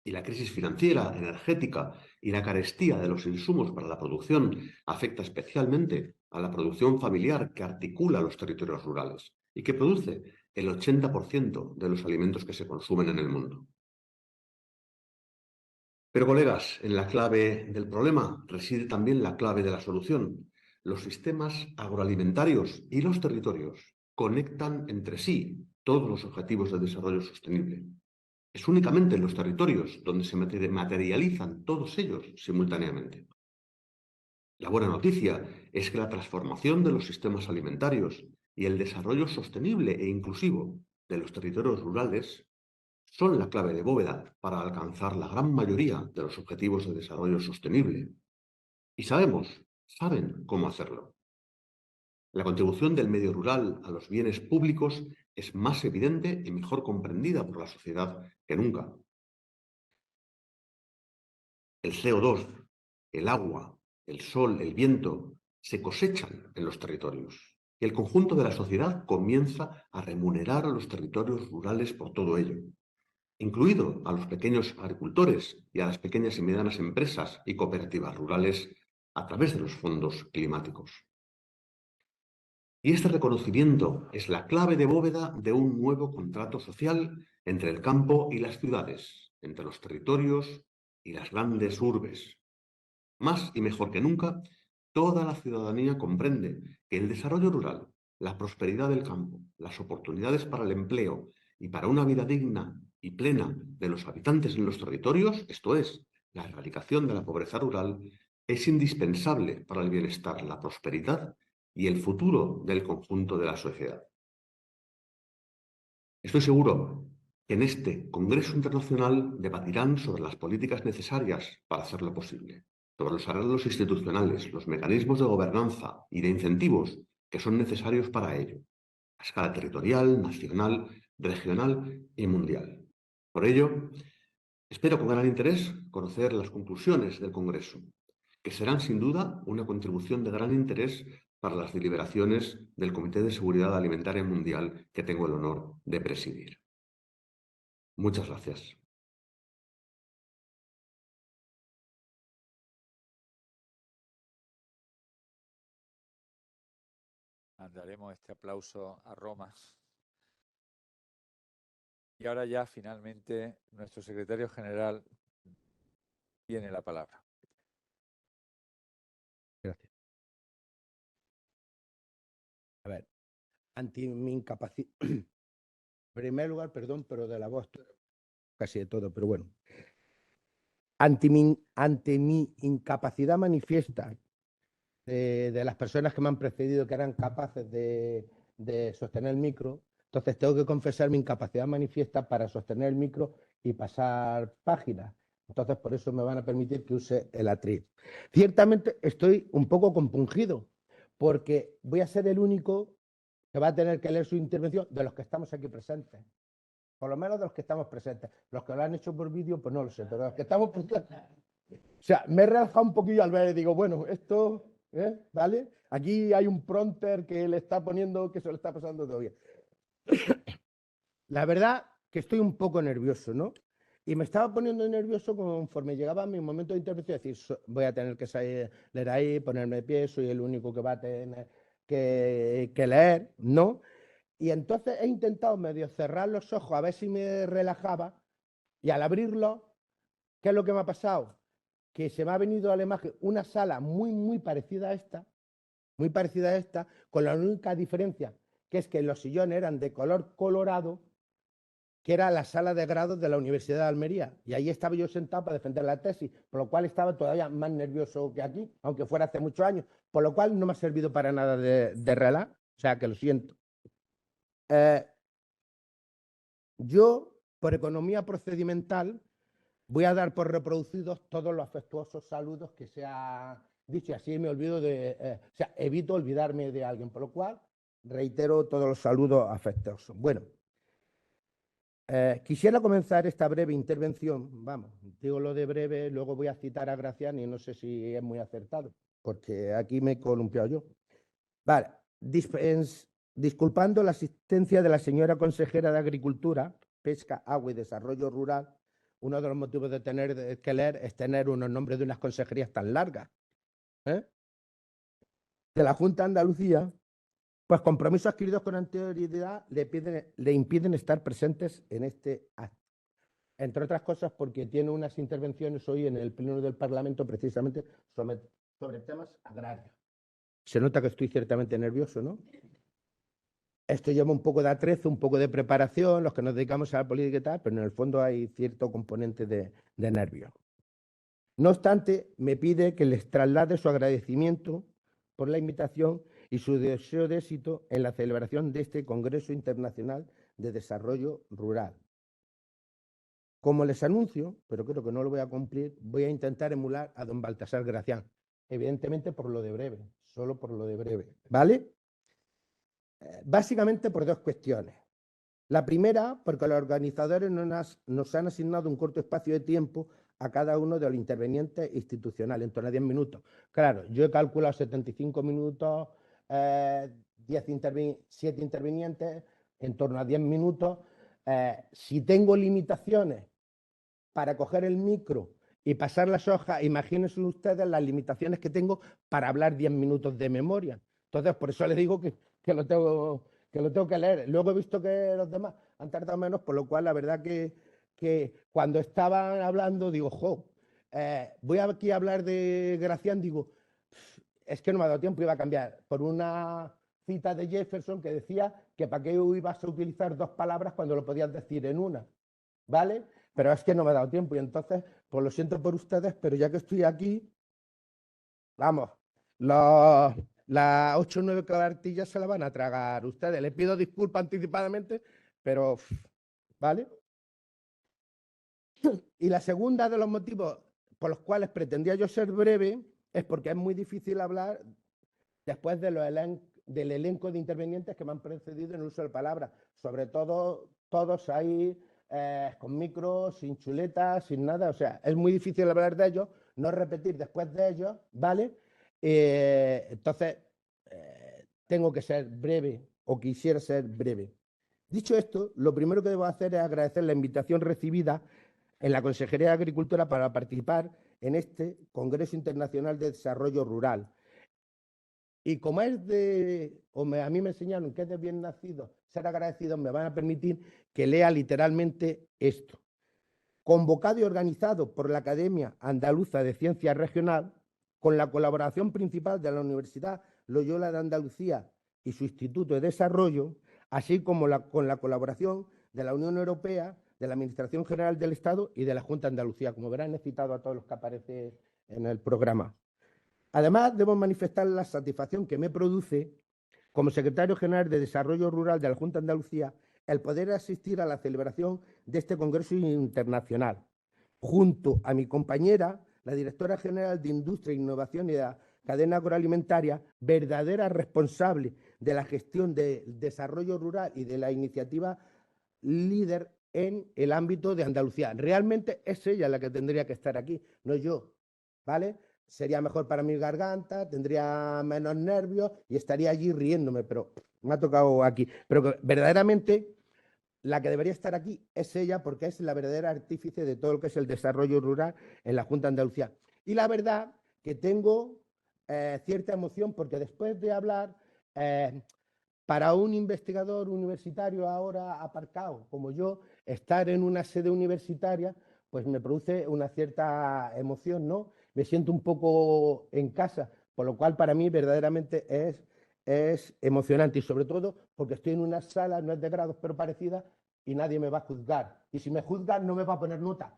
Y la crisis financiera, energética y la carestía de los insumos para la producción afecta especialmente a la producción familiar que articula los territorios rurales y que produce el 80% de los alimentos que se consumen en el mundo. Pero, colegas, en la clave del problema reside también la clave de la solución. Los sistemas agroalimentarios y los territorios conectan entre sí todos los objetivos de desarrollo sostenible. Es únicamente en los territorios donde se materializan todos ellos simultáneamente. La buena noticia es que la transformación de los sistemas alimentarios y el desarrollo sostenible e inclusivo de los territorios rurales son la clave de bóveda para alcanzar la gran mayoría de los objetivos de desarrollo sostenible. Y saben cómo hacerlo. La contribución del medio rural a los bienes públicos es más evidente y mejor comprendida por la sociedad que nunca. El CO2, el agua, el sol, el viento, se cosechan en los territorios y el conjunto de la sociedad comienza a remunerar a los territorios rurales por todo ello, incluido a los pequeños agricultores y a las pequeñas y medianas empresas y cooperativas rurales a través de los fondos climáticos. Y este reconocimiento es la clave de bóveda de un nuevo contrato social entre el campo y las ciudades, entre los territorios y las grandes urbes. Más y mejor que nunca, toda la ciudadanía comprende que el desarrollo rural, la prosperidad del campo, las oportunidades para el empleo y para una vida digna y plena de los habitantes en los territorios, esto es, la erradicación de la pobreza rural, es indispensable para el bienestar, la prosperidad y el futuro del conjunto de la sociedad. Estoy seguro que en este Congreso Internacional debatirán sobre las políticas necesarias para hacerlo posible, sobre los arreglos institucionales, los mecanismos de gobernanza y de incentivos que son necesarios para ello, a escala territorial, nacional, regional y mundial. Por ello, espero con gran interés conocer las conclusiones del Congreso, que serán sin duda una contribución de gran interés para las deliberaciones del Comité de Seguridad Alimentaria Mundial que tengo el honor de presidir. Muchas gracias. Mandaremos este aplauso a Roma. Y ahora ya finalmente nuestro secretario general tiene la palabra. Gracias. A ver, ante mi incapacidad, en primer lugar, perdón, pero de la voz, casi de todo, pero bueno. Ante mi incapacidad manifiesta de las personas que me han precedido que eran capaces de sostener el micro, entonces tengo que confesar mi incapacidad manifiesta para sostener el micro y pasar páginas. Entonces, por eso me van a permitir que use el atril. Ciertamente estoy un poco compungido, porque voy a ser el único que va a tener que leer su intervención de los que estamos aquí presentes. Por lo menos de los que estamos presentes. Los que lo han hecho por vídeo, pues no lo sé, pero los que estamos presentes. O sea, me he relajado un poquillo al ver y digo, bueno, esto, ¿vale? Aquí hay un prompter que le está poniendo, que se lo está pasando todo bien. La verdad que estoy un poco nervioso, ¿no? Y me estaba poniendo nervioso conforme llegaba mi momento de intervención, decir, voy a tener que salir, leer ahí, ponerme de pie, soy el único que va a tener que leer, ¿no? Y entonces he intentado medio cerrar los ojos a ver si me relajaba, y al abrirlos, ¿qué es lo que me ha pasado? Que se me ha venido a la imagen una sala muy parecida a esta, con la única diferencia que es que los sillones eran de color colorado, que era la sala de grados de la Universidad de Almería. Y ahí estaba yo sentado para defender la tesis, por lo cual estaba todavía más nervioso que aquí, aunque fuera hace muchos años, por lo cual no me ha servido para nada de relax, o sea que lo siento. Yo, por economía procedimental, voy a dar por reproducidos todos los afectuosos saludos que se ha dicho, y así me olvido o sea, evito olvidarme de alguien, por lo cual reitero todos los saludos afectuosos. Bueno, quisiera comenzar esta breve intervención, vamos, digo lo de breve, luego voy a citar a Graciani y no sé si es muy acertado, porque aquí me he columpiado yo. Vale, disculpando la asistencia de la señora consejera de Agricultura, Pesca, Agua y Desarrollo Rural, uno de los motivos de tener que leer es tener unos nombres de unas consejerías tan largas, de la Junta de Andalucía, pues compromisos adquiridos con anterioridad le impiden estar presentes en este acto. Entre otras cosas porque tiene unas intervenciones hoy en el Pleno del Parlamento precisamente sobre temas agrarios. Se nota que estoy ciertamente nervioso, ¿no? Esto lleva un poco de atrezo, un poco de preparación, los que nos dedicamos a la política y tal, pero en el fondo hay cierto componente de nervio. No obstante, me pide que les traslade su agradecimiento por la invitación y su deseo de éxito en la celebración de este Congreso Internacional de Desarrollo Rural. Como les anuncio, pero creo que no lo voy a cumplir, voy a intentar emular a don Baltasar Gracián, evidentemente por lo de breve, solo por lo de breve, ¿vale? Básicamente por dos cuestiones. La primera, porque los organizadores nos han asignado un corto espacio de tiempo a cada uno de los intervenientes institucionales, en torno a 10 minutos. Claro, yo he calculado 75 minutos, 7 intervinientes, en torno a 10 minutos. Si tengo limitaciones para coger el micro y pasar las hojas, imagínense ustedes las limitaciones que tengo para hablar 10 minutos de memoria. Entonces, por eso les digo que lo tengo que leer. Luego he visto que los demás han tardado menos, por lo cual la verdad que cuando estaban hablando digo, voy aquí a hablar de Gracián, digo, es que no me ha dado tiempo, iba a cambiar por una cita de Jefferson que decía que para qué ibas a utilizar dos palabras cuando lo podías decir en una, ¿vale? Pero es que no me ha dado tiempo y entonces, pues lo siento por ustedes, pero ya que estoy aquí, vamos, las 8 o 9 cartillas se la van a tragar ustedes. Les pido disculpas anticipadamente, pero, ¿vale? Y la segunda de los motivos por los cuales pretendía yo ser breve es porque es muy difícil hablar después de del elenco de intervenientes que me han precedido en el uso de la palabra. Sobre todo, todos ahí con micros, sin chuletas, sin nada. O sea, es muy difícil hablar de ellos, no repetir después de ellos, ¿vale? Entonces, tengo que ser breve o quisiera ser breve. Dicho esto, lo primero que debo hacer es agradecer la invitación recibida en la Consejería de Agricultura para participar en este Congreso Internacional de Desarrollo Rural. Y como es a mí me enseñaron que es de bien nacido ser agradecido, me van a permitir que lea literalmente esto. Convocado y organizado por la Academia Andaluza de Ciencias Regional, con la colaboración principal de la Universidad Loyola de Andalucía y su Instituto de Desarrollo, así como con la colaboración de la Unión Europea, de la Administración General del Estado y de la Junta de Andalucía. Como verán, he citado a todos los que aparecen en el programa. Además, debo manifestar la satisfacción que me produce, como secretario general de Desarrollo Rural de la Junta de Andalucía, el poder asistir a la celebración de este Congreso Internacional, junto a mi compañera, la directora general de Industria, Innovación y de la Cadena Agroalimentaria, verdadera responsable de la gestión del desarrollo rural y de la iniciativa líder en el ámbito de Andalucía. Realmente es ella la que tendría que estar aquí, no yo, ¿vale? Sería mejor para mi garganta, tendría menos nervios y estaría allí riéndome, pero me ha tocado aquí. Pero verdaderamente la que debería estar aquí es ella porque es la verdadera artífice de todo lo que es el desarrollo rural en la Junta de Andalucía. Y la verdad que tengo cierta emoción porque después de hablar, para un investigador universitario ahora aparcado como yo, estar en una sede universitaria, pues me produce una cierta emoción, ¿no? Me siento un poco en casa, por lo cual para mí verdaderamente es emocionante y sobre todo porque estoy en una sala, no es de grados, pero parecida, y nadie me va a juzgar. Y si me juzgan, no me va a poner nota.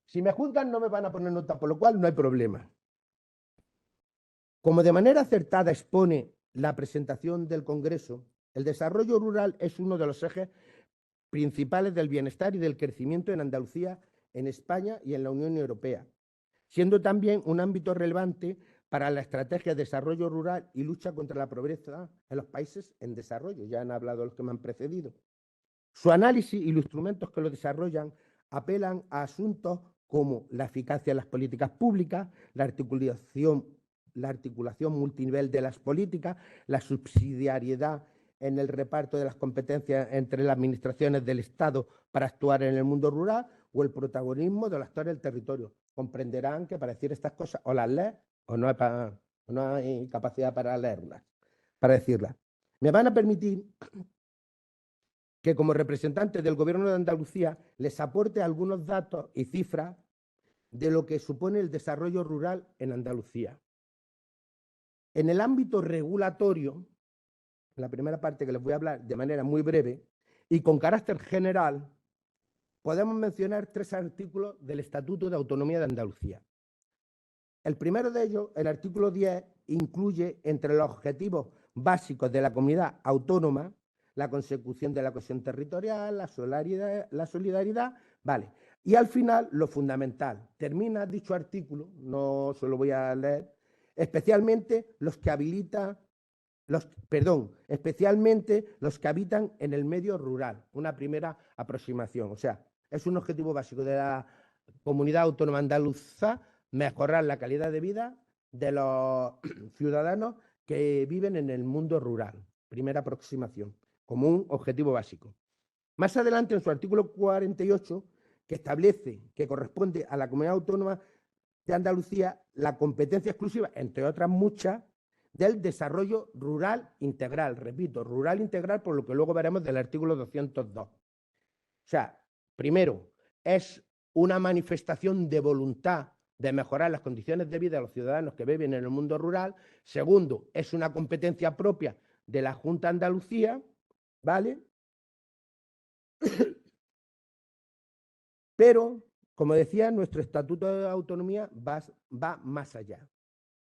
Si me juzgan, no me van a poner nota, por lo cual no hay problema. Como de manera acertada expone la presentación del Congreso, el desarrollo rural es uno de los ejes principales del bienestar y del crecimiento en Andalucía, en España y en la Unión Europea, siendo también un ámbito relevante para la estrategia de desarrollo rural y lucha contra la pobreza en los países en desarrollo. Ya han hablado los que me han precedido. Su análisis y los instrumentos que lo desarrollan apelan a asuntos como la eficacia de las políticas públicas, la articulación multinivel de las políticas, la subsidiariedad en el reparto de las competencias entre las administraciones del Estado para actuar en el mundo rural o el protagonismo de los actores del territorio. Comprenderán que para decir estas cosas o las lees o no hay capacidad para leerlas, para decirlas. Me van a permitir que como representante del Gobierno de Andalucía les aporte algunos datos y cifras de lo que supone el desarrollo rural en Andalucía. En el ámbito regulatorio, la primera parte que les voy a hablar de manera muy breve y con carácter general, podemos mencionar 3 artículos del Estatuto de Autonomía de Andalucía. El primero de ellos, el artículo 10, incluye entre los objetivos básicos de la comunidad autónoma la consecución de la cohesión territorial, la solidaridad, vale. Y al final, lo fundamental. Termina dicho artículo, no se lo voy a leer, especialmente los que habitan en el medio rural, una primera aproximación. O sea, es un objetivo básico de la comunidad autónoma andaluza mejorar la calidad de vida de los ciudadanos que viven en el mundo rural. Primera aproximación, como un objetivo básico. Más adelante, en su artículo 48, que establece que corresponde a la Comunidad Autónoma de Andalucía la competencia exclusiva, entre otras muchas, del desarrollo rural integral. Repito, rural integral, por lo que luego veremos del artículo 202. O sea, primero, es una manifestación de voluntad de mejorar las condiciones de vida de los ciudadanos que viven en el mundo rural. Segundo, es una competencia propia de la Junta de Andalucía, ¿vale? Pero, como decía, nuestro Estatuto de Autonomía va más allá.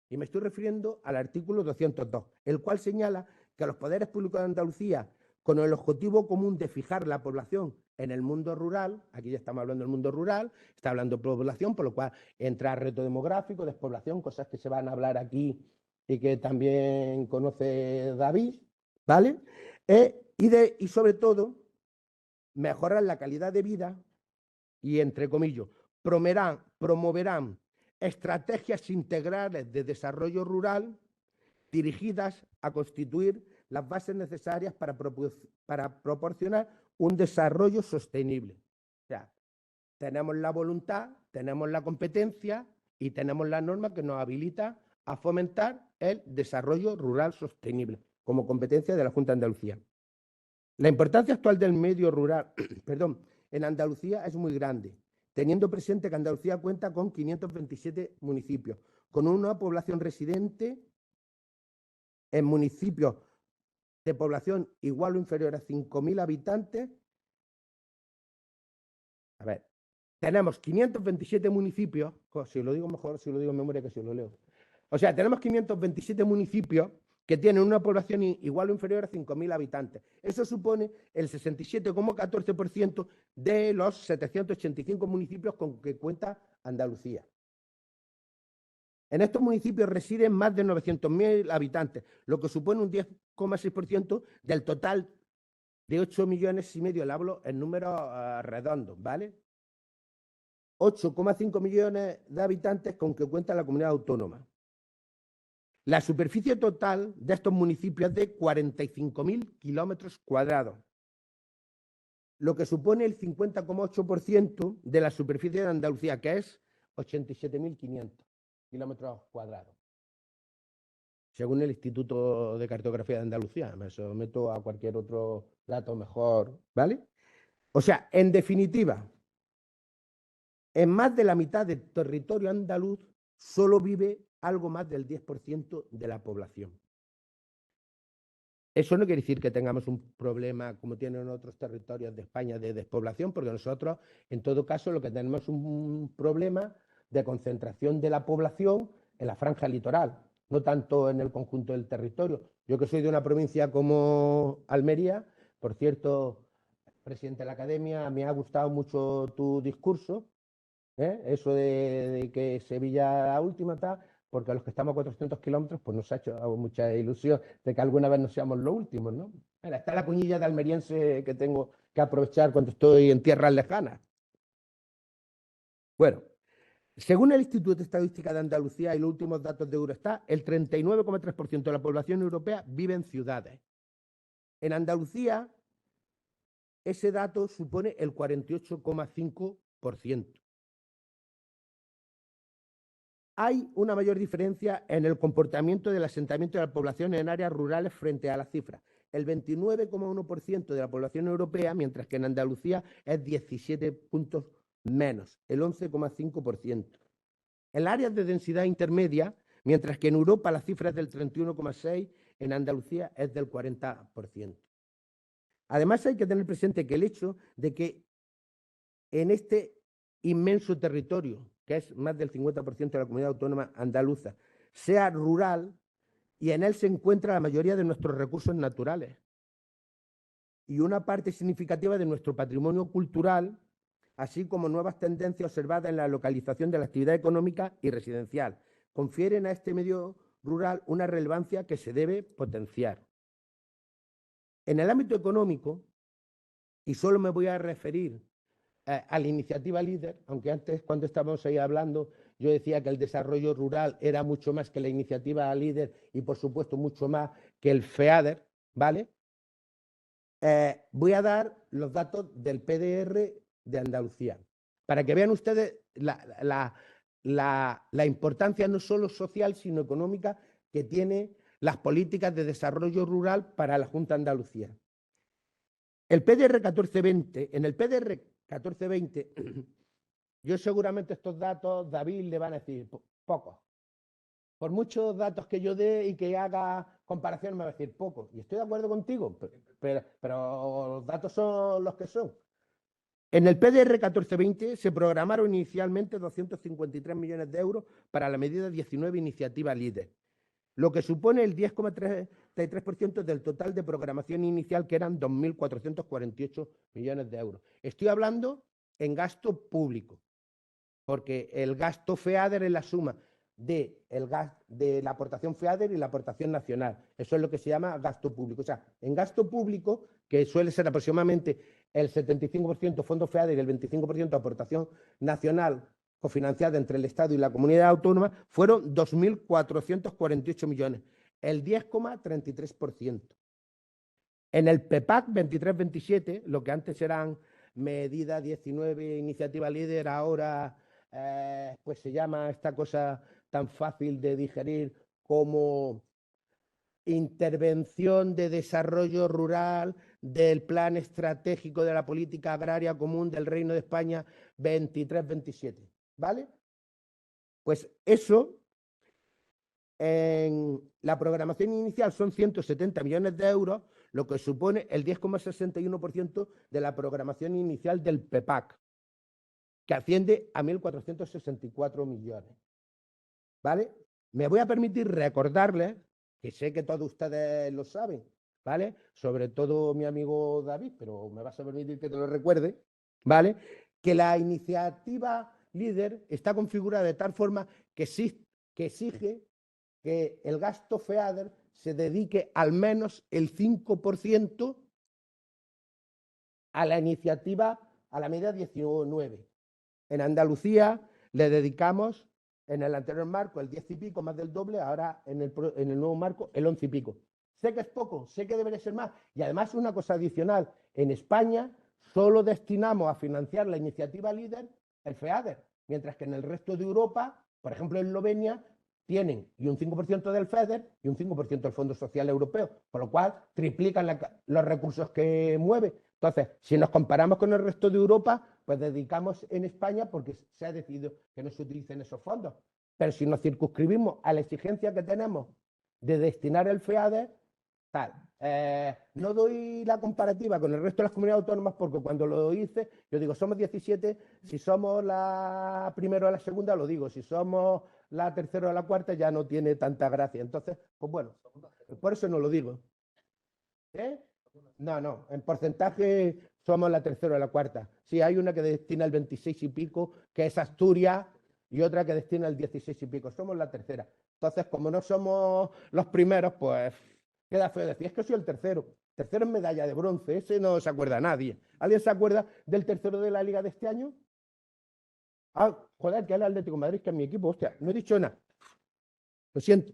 Y me estoy refiriendo al artículo 202, el cual señala que los poderes públicos de Andalucía, con el objetivo común de fijar la población en el mundo rural, aquí ya estamos hablando del mundo rural, está hablando de población, por lo cual entra reto demográfico, despoblación, cosas que se van a hablar aquí y que también conoce David, ¿vale? Y sobre todo, mejorar la calidad de vida y, entre comillas, promoverán estrategias integrales de desarrollo rural dirigidas a constituir las bases necesarias para proporcionar un desarrollo sostenible. O sea, tenemos la voluntad, tenemos la competencia y tenemos la norma que nos habilita a fomentar el desarrollo rural sostenible como competencia de la Junta de Andalucía. La importancia actual del medio rural, en Andalucía es muy grande, teniendo presente que Andalucía cuenta con 527 municipios, con una población residente en municipios de población igual o inferior a 5.000 habitantes. A ver, tenemos 527 municipios, si lo digo mejor, si lo digo en memoria que si lo leo. O sea, tenemos 527 municipios que tienen una población igual o inferior a 5.000 habitantes. Eso supone el 67,14% de los 785 municipios con que cuenta Andalucía. En estos municipios residen más de 900.000 habitantes, lo que supone un 10,6% del total de 8,5 millones, le hablo en números redondos, ¿vale? 8,5 millones de habitantes con que cuenta la comunidad autónoma. La superficie total de estos municipios es de 45.000 kilómetros cuadrados, lo que supone el 50,8% de la superficie de Andalucía, que es 87.500 kilómetros cuadrados. Según el Instituto de Cartografía de Andalucía, me someto a cualquier otro dato mejor, ¿vale? O sea, en definitiva, en más de la mitad del territorio andaluz solo vive algo más del 10% de la población. Eso no quiere decir que tengamos un problema como tienen otros territorios de España de despoblación, porque nosotros, en todo caso, lo que tenemos es un problema de concentración de la población en la franja litoral, no tanto en el conjunto del territorio. Yo, que soy de una provincia como Almería, por cierto, presidente de la Academia, me ha gustado mucho tu discurso, eso de que Sevilla la última está, porque a los que estamos a 400 kilómetros, pues nos ha hecho mucha ilusión de que alguna vez no seamos los últimos, ¿no? Mira, está la cuñilla de almeriense que tengo que aprovechar cuando estoy en tierras lejanas. Bueno, según el Instituto de Estadística de Andalucía y los últimos datos de Eurostat, el 39,3% de la población europea vive en ciudades. En Andalucía, ese dato supone el 48,5%. Hay una mayor diferencia en el comportamiento del asentamiento de la población en áreas rurales frente a las cifras. El 29,1% de la población europea, mientras que en Andalucía es 17 puntos menos, el 11,5%. En áreas de densidad intermedia, mientras que en Europa la cifra es del 31,6%, en Andalucía es del 40%. Además, hay que tener presente que el hecho de que en este inmenso territorio, que es más del 50% de la comunidad autónoma andaluza, sea rural y en él se encuentra la mayoría de nuestros recursos naturales y una parte significativa de nuestro patrimonio cultural, así como nuevas tendencias observadas en la localización de la actividad económica y residencial, confieren a este medio rural una relevancia que se debe potenciar. En el ámbito económico, y solo me voy a referir a la iniciativa LEADER, aunque antes, cuando estábamos ahí hablando, yo decía que el desarrollo rural era mucho más que la iniciativa LEADER y, por supuesto, mucho más que el FEADER, ¿vale? Voy a dar los datos del PDR de Andalucía. para que vean ustedes la importancia no solo social, sino económica que tiene las políticas de desarrollo rural para la Junta de Andalucía. El PDR 1420, en el PDR 1420, yo seguramente estos datos, David, le van a decir pocos. Por muchos datos que yo dé y que haga comparación, me va a decir poco. Y estoy de acuerdo contigo, pero los datos son los que son. En el PDR 1420 se programaron inicialmente 253 millones de euros para la medida 19 Iniciativa Líder, lo que supone el 10,33% del total de programación inicial, que eran 2.448 millones de euros. Estoy hablando en gasto público, porque el gasto FEADER es la suma de la aportación FEADER y la aportación nacional. Eso es lo que se llama gasto público. O sea, en gasto público, que suele ser aproximadamente el 75% fondo FEADER y el 25% aportación nacional cofinanciada entre el Estado y la comunidad autónoma, fueron 2.448 millones, el 10,33%. En el PEPAC 23-27, lo que antes eran medida 19, iniciativa líder, ahora pues se llama esta cosa tan fácil de digerir como intervención de desarrollo rural del Plan Estratégico de la Política Agraria Común del Reino de España 23-27, ¿vale? Pues eso, en la programación inicial son 170 millones de euros, lo que supone el 10,61% de la programación inicial del PEPAC, que asciende a 1.464 millones. ¿Vale? Me voy a permitir recordarles, que sé que todos ustedes lo saben, ¿vale? Sobre todo mi amigo David, pero me vas a permitir que te lo recuerde, ¿vale? Que la iniciativa líder está configurada de tal forma que exige que el gasto FEADER se dedique al menos el 5% a la iniciativa, a la medida 19. En Andalucía le dedicamos, en el anterior marco, el 10 y pico, más del doble, ahora en el nuevo marco, el 11 y pico. Sé que es poco, sé que debería ser más. Y además una cosa adicional, en España solo destinamos a financiar la iniciativa líder el FEADER, mientras que en el resto de Europa, por ejemplo en Eslovenia, tienen y un 5% del FEDER y un 5% del Fondo Social Europeo, con lo cual triplican los recursos que mueve. Entonces, si nos comparamos con el resto de Europa, pues dedicamos en España porque se ha decidido que no se utilicen esos fondos. Pero si nos circunscribimos a la exigencia que tenemos de destinar el FEADER, tal. No doy la comparativa con el resto de las comunidades autónomas porque cuando lo hice, yo digo, somos 17, si somos la primera o la segunda, lo digo, si somos la tercera o la cuarta, ya no tiene tanta gracia. Entonces, pues bueno, por eso no lo digo. No, en porcentaje somos la tercera o la cuarta. Sí, hay una que destina el 26 y pico, que es Asturias, y otra que destina el 16 y pico. Somos la tercera. Entonces, como no somos los primeros, pues queda feo decir, es que soy el tercero. Tercero en medalla de bronce, ese no se acuerda nadie. ¿Alguien se acuerda del tercero de la Liga de este año? Ah, joder, que es el Atlético de Madrid, que es mi equipo. Hostia, no he dicho nada. Lo siento.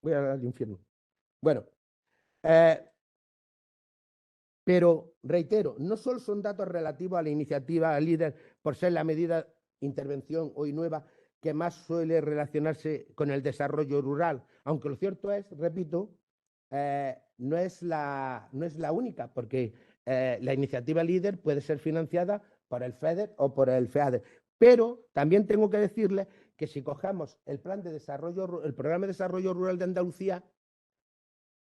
Voy al infierno. Bueno, pero reitero, no solo son datos relativos a la iniciativa líder por ser la medida intervención hoy nueva que más suele relacionarse con el desarrollo rural, aunque lo cierto es, repito, no es la única, porque la iniciativa líder puede ser financiada por el FEDER o por el FEADER. Pero también tengo que decirles que si cogemos el programa de desarrollo rural de Andalucía,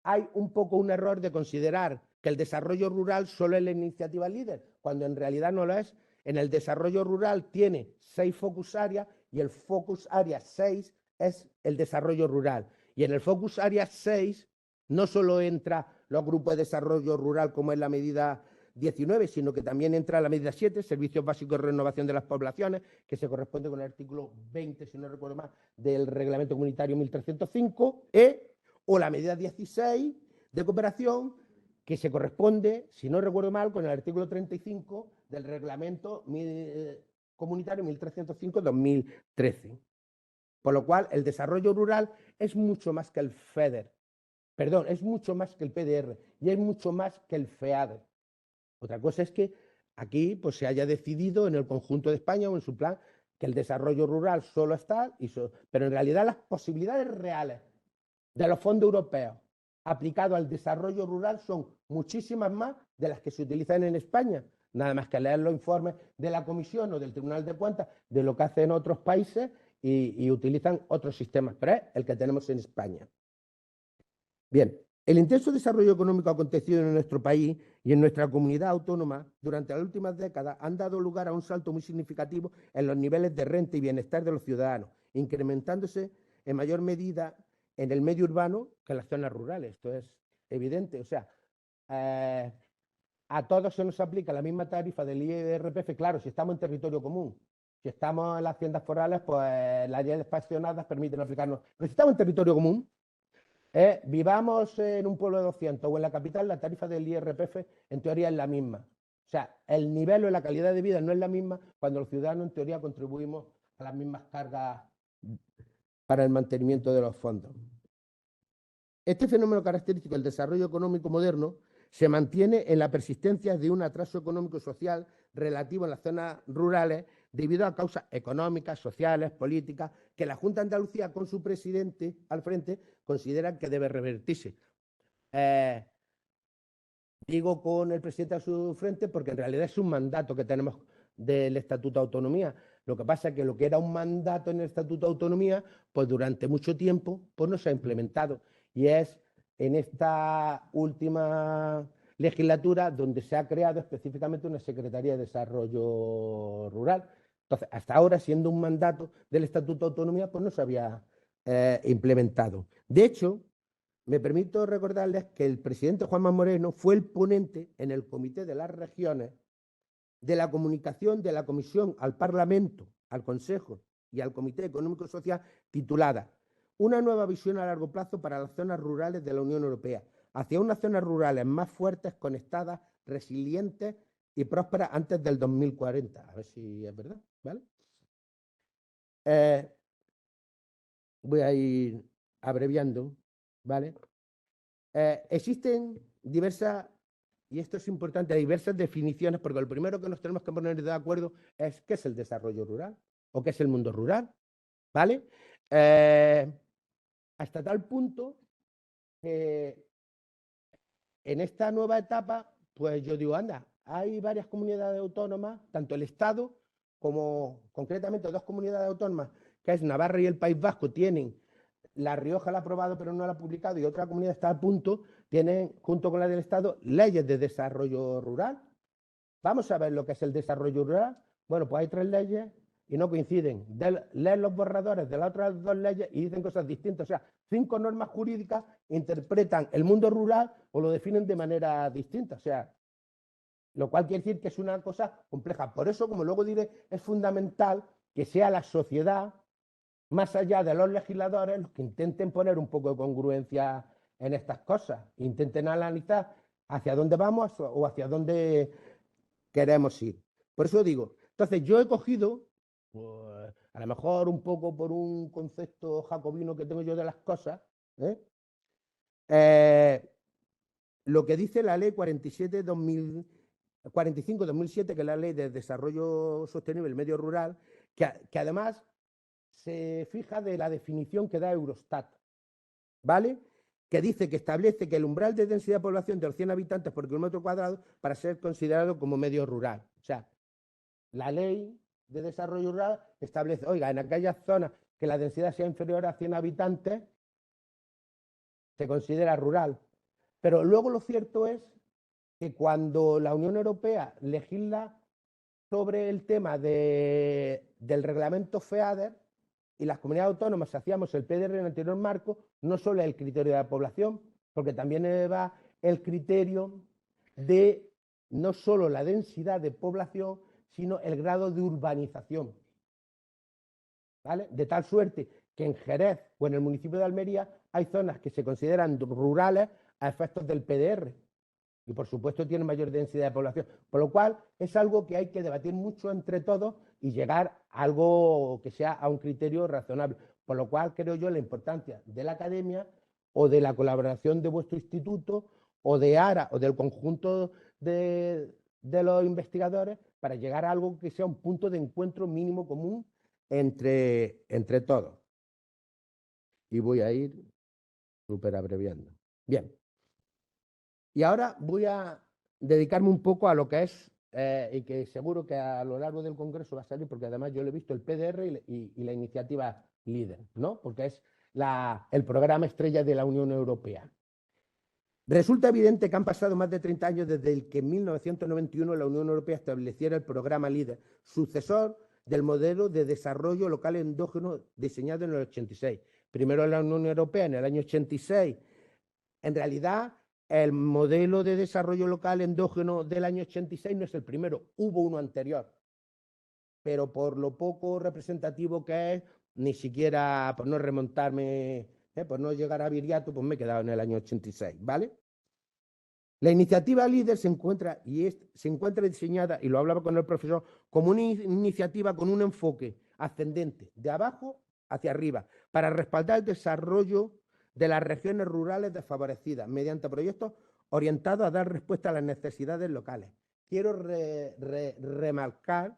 hay un poco un error de considerar que el desarrollo rural solo es la iniciativa líder, cuando en realidad no lo es. En el desarrollo rural tiene 6 focus áreas y el focus área 6 es el desarrollo rural. Y en el focus área 6 no solo entra los grupos de desarrollo rural como es la medida 19, sino que también entra la medida 7, servicios básicos de renovación de las poblaciones, que se corresponde con el artículo 20, si no recuerdo mal, del Reglamento Comunitario 1305, o la medida 16 de cooperación, que se corresponde, si no recuerdo mal, con el artículo 35 del Reglamento Comunitario 1305-2013. Por lo cual, el desarrollo rural es mucho más que el FEDER, perdón, es mucho más que el PDR y es mucho más que el FEADER. Otra cosa es que aquí pues, se haya decidido en el conjunto de España o en su plan que el desarrollo rural solo está, pero en realidad las posibilidades reales de los fondos europeos aplicados al desarrollo rural son muchísimas más de las que se utilizan en España. Nada más que leer los informes de la Comisión o del Tribunal de Cuentas de lo que hacen otros países y utilizan otros sistemas, pero es el que tenemos en España. Bien, el intenso desarrollo económico acontecido en nuestro país y en nuestra comunidad autónoma durante las últimas décadas han dado lugar a un salto muy significativo en los niveles de renta y bienestar de los ciudadanos, incrementándose en mayor medida en el medio urbano que en las zonas rurales. Esto es evidente. O sea, a todos se nos aplica la misma tarifa del IRPF, claro, si estamos en territorio común. Si estamos en las haciendas forales, pues las leyes fraccionadas permiten aplicarnos. Pero si estamos en territorio común, vivamos en un pueblo de 200 o en la capital, la tarifa del IRPF en teoría es la misma. O sea, el nivel o la calidad de vida no es la misma cuando los ciudadanos en teoría contribuimos a las mismas cargas para el mantenimiento de los fondos. Este fenómeno característico del desarrollo económico moderno se mantiene en la persistencia de un atraso económico y social relativo en las zonas rurales debido a causas económicas, sociales, políticas, que la Junta de Andalucía, con su presidente al frente, considera que debe revertirse. Digo con el presidente a su frente porque en realidad es un mandato que tenemos del Estatuto de Autonomía. Lo que pasa es que lo que era un mandato en el Estatuto de Autonomía, pues durante mucho tiempo pues no se ha implementado. Y es en esta última legislatura donde se ha creado específicamente una Secretaría de Desarrollo Rural. Entonces, hasta ahora, siendo un mandato del Estatuto de Autonomía, pues no se había implementado. De hecho, me permito recordarles que el presidente Juanma Moreno fue el ponente en el Comité de las Regiones de la comunicación de la Comisión al Parlamento, al Consejo y al Comité Económico y Social titulada Una nueva visión a largo plazo para las zonas rurales de la Unión Europea, hacia unas zonas rurales más fuertes, conectadas, resilientes y prósperas antes del 2040. A ver si es verdad, ¿vale? Voy a ir abreviando, ¿vale? Existen diversas, y esto es importante, diversas definiciones, porque lo primero que nos tenemos que poner de acuerdo es qué es el desarrollo rural o qué es el mundo rural, ¿vale? Hasta tal punto que en esta nueva etapa, pues yo digo, anda, hay varias comunidades autónomas, tanto el Estado como concretamente dos comunidades autónomas, que es Navarra y el País Vasco, tienen, La Rioja la ha aprobado pero no la ha publicado y otra comunidad está a punto, tienen, junto con la del Estado, leyes de desarrollo rural. Vamos a ver lo que es el desarrollo rural. Bueno, pues hay 3 leyes y no coinciden. Leen los borradores de las otras 2 leyes y dicen cosas distintas. O sea, 5 normas jurídicas interpretan el mundo rural o lo definen de manera distinta. O sea, lo cual quiere decir que es una cosa compleja. Por eso, como luego diré, es fundamental que sea la sociedad, más allá de los legisladores, los que intenten poner un poco de congruencia en estas cosas, intenten analizar hacia dónde vamos o hacia dónde queremos ir. Por eso digo, entonces yo he cogido, pues, a lo mejor un poco por un concepto jacobino que tengo yo de las cosas, lo que dice la ley 45-2007, que es la ley de desarrollo sostenible del medio rural, que además se fija de la definición que da Eurostat, ¿vale? Que dice que establece que el umbral de densidad de población de los 100 habitantes por kilómetro cuadrado para ser considerado como medio rural. O sea, la ley de desarrollo rural establece, oiga, en aquellas zonas que la densidad sea inferior a 100 habitantes, se considera rural. Pero luego lo cierto es que cuando la Unión Europea legisla sobre el tema del reglamento FEADER, y las comunidades autónomas hacíamos el PDR en el anterior marco, no solo el criterio de la población, porque también va el criterio de no solo la densidad de población, sino el grado de urbanización. ¿Vale? De tal suerte que en Jerez o en el municipio de Almería hay zonas que se consideran rurales a efectos del PDR. Y por supuesto tienen mayor densidad de población. Por lo cual es algo que hay que debatir mucho entre todos y llegar a algo que sea a un criterio razonable. Por lo cual creo yo la importancia de la academia o de la colaboración de vuestro instituto o de ARA o del conjunto de de los investigadores para llegar a algo que sea un punto de encuentro mínimo común entre todos. Y voy a ir súper abreviando. Bien. Y ahora voy a dedicarme un poco a lo que es, y que seguro que a lo largo del Congreso va a salir, porque además yo lo he visto, el PDR y la iniciativa LEADER, ¿no? Porque es el programa estrella de la Unión Europea. Resulta evidente que han pasado más de 30 años desde el que en 1991 la Unión Europea estableciera el programa LEADER, sucesor del modelo de desarrollo local endógeno diseñado en el 86. Primero la Unión Europea en el año 86. En realidad, el modelo de desarrollo local endógeno del año 86 no es el primero, hubo uno anterior. Pero por lo poco representativo que es, ni siquiera, por no remontarme, por no llegar a Viriato, pues me he quedado en el año 86, ¿vale? La iniciativa LEADER se encuentra diseñada, y lo hablaba con el profesor, como una iniciativa con un enfoque ascendente, de abajo hacia arriba, para respaldar el desarrollo de las regiones rurales desfavorecidas, mediante proyectos orientados a dar respuesta a las necesidades locales. Quiero remarcar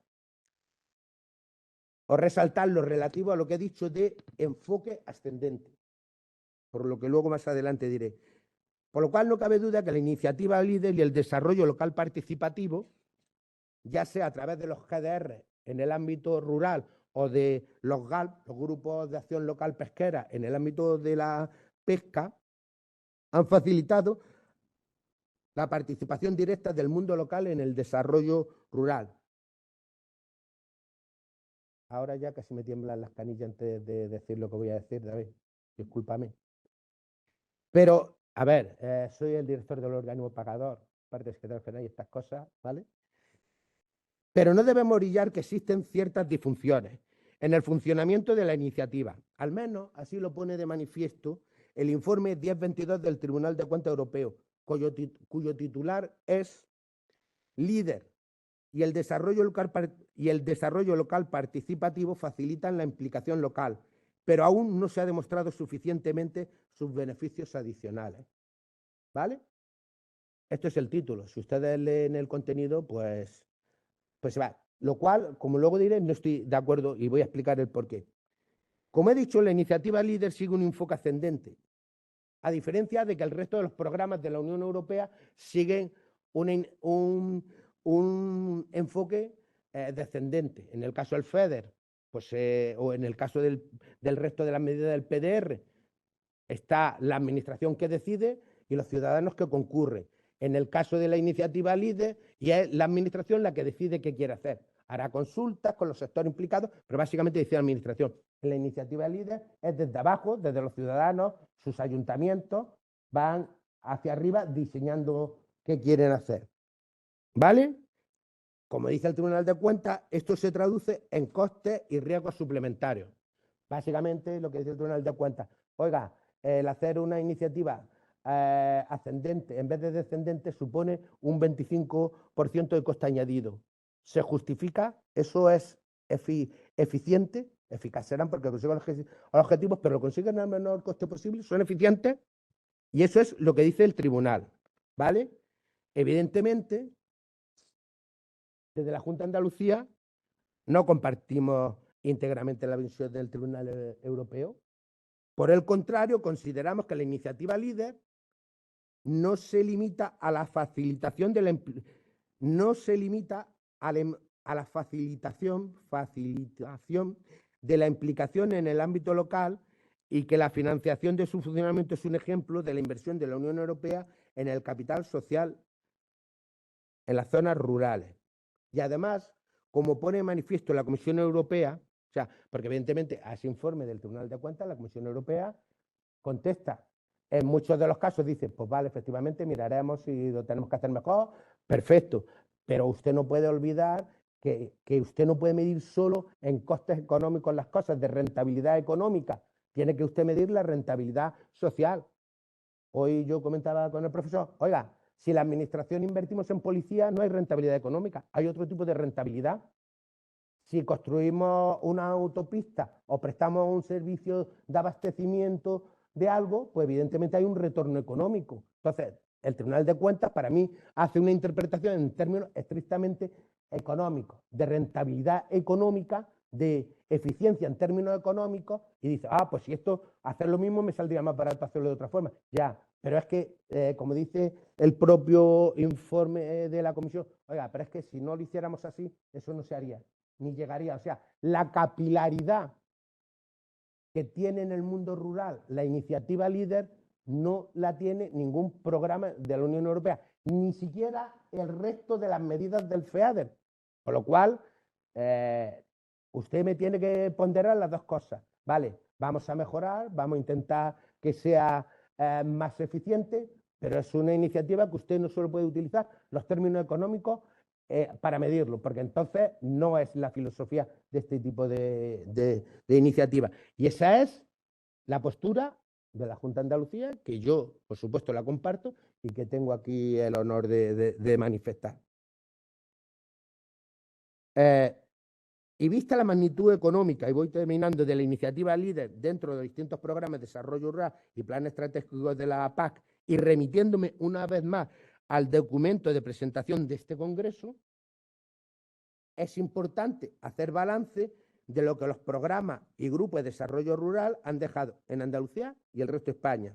o resaltar lo relativo a lo que he dicho de enfoque ascendente, por lo que luego más adelante diré. Por lo cual no cabe duda que la iniciativa LEADER y el desarrollo local participativo, ya sea a través de los GDR en el ámbito rural o de los GALP, los Grupos de Acción Local Pesquera, en el ámbito de la pesca, han facilitado la participación directa del mundo local en el desarrollo rural. Ahora ya casi me tiemblan las canillas antes de decir lo que voy a decir, David. Discúlpame. Pero, a ver, soy el director del organismo pagador, parte de secretario general y estas cosas, ¿vale? Pero no debemos orillar que existen ciertas disfunciones en el funcionamiento de la iniciativa. Al menos así lo pone de manifiesto el informe 1022 del Tribunal de Cuentas Europeo, cuyo titular es LEADER y el desarrollo local participativo facilitan la implicación local, pero aún no se ha demostrado suficientemente sus beneficios adicionales. ¿Vale? Esto es el título. Si ustedes leen el contenido, pues se va. Lo cual, como luego diré, no estoy de acuerdo y voy a explicar el porqué. Como he dicho, la iniciativa LEADER sigue un enfoque ascendente, a diferencia de que el resto de los programas de la Unión Europea siguen un enfoque descendente. En el caso del FEDER, pues, o en el caso del resto de las medidas del PDR, está la administración que decide y los ciudadanos que concurren. En el caso de la iniciativa LEADER, y es la administración la que decide qué quiere hacer. Hará consultas con los sectores implicados, pero básicamente dice la administración. En la iniciativa LEADER es desde abajo, desde los ciudadanos, sus ayuntamientos, van hacia arriba diseñando qué quieren hacer. ¿Vale? Como dice el Tribunal de Cuentas, esto se traduce en costes y riesgos suplementarios. Básicamente lo que dice el Tribunal de Cuentas, oiga, el hacer una iniciativa ascendente en vez de descendente supone un 25% de coste añadido. ¿Se justifica? ¿Eso es eficiente? Eficaz serán porque consiguen los objetivos, pero lo consiguen al menor coste posible, son eficientes, y eso es lo que dice el tribunal, ¿vale? Evidentemente, desde la Junta de Andalucía no compartimos íntegramente la visión del Tribunal Europeo. Por el contrario, consideramos que la iniciativa LEADER no se limita a la facilitación de la facilitación de la implicación en el ámbito local, y que la financiación de su funcionamiento es un ejemplo de la inversión de la Unión Europea en el capital social en las zonas rurales. Y además, como pone de manifiesto la Comisión Europea, o sea, porque evidentemente a ese informe del Tribunal de Cuentas la Comisión Europea contesta. En muchos de los casos dice, pues vale, efectivamente miraremos si lo tenemos que hacer mejor, perfecto, pero usted no puede olvidar que usted no puede medir solo en costes económicos las cosas, de rentabilidad económica, tiene que usted medir la rentabilidad social. Hoy yo comentaba con el profesor, oiga, si la administración invertimos en policía no hay rentabilidad económica, hay otro tipo de rentabilidad. Si construimos una autopista o prestamos un servicio de abastecimiento de algo, pues evidentemente hay un retorno económico. Entonces, el Tribunal de Cuentas para mí hace una interpretación en términos estrictamente económicos, de rentabilidad económica, de eficiencia en términos económicos, y dice, pues si esto, hacer lo mismo me saldría más barato hacerlo de otra forma. Ya, pero es que, como dice el propio informe de la comisión, oiga, pero es que si no lo hiciéramos así, eso no se haría, ni llegaría. O sea, la capilaridad que tiene en el mundo rural la iniciativa LEADER no la tiene ningún programa de la Unión Europea, ni siquiera el resto de las medidas del FEADER. Con lo cual, usted me tiene que ponderar las dos cosas. Vale, vamos a mejorar, vamos a intentar que sea más eficiente, pero es una iniciativa que usted no solo puede utilizar los términos económicos para medirlo, porque entonces no es la filosofía de este tipo de iniciativa. Y esa es la postura de la Junta de Andalucía, que yo, por supuesto, la comparto y que tengo aquí el honor de manifestar. Y vista la magnitud económica, y voy terminando, de la iniciativa LEADER dentro de distintos programas de desarrollo rural y planes estratégicos de la PAC, y remitiéndome una vez más al documento de presentación de este Congreso, es importante hacer balance de lo que los programas y grupos de desarrollo rural han dejado en Andalucía y el resto de España.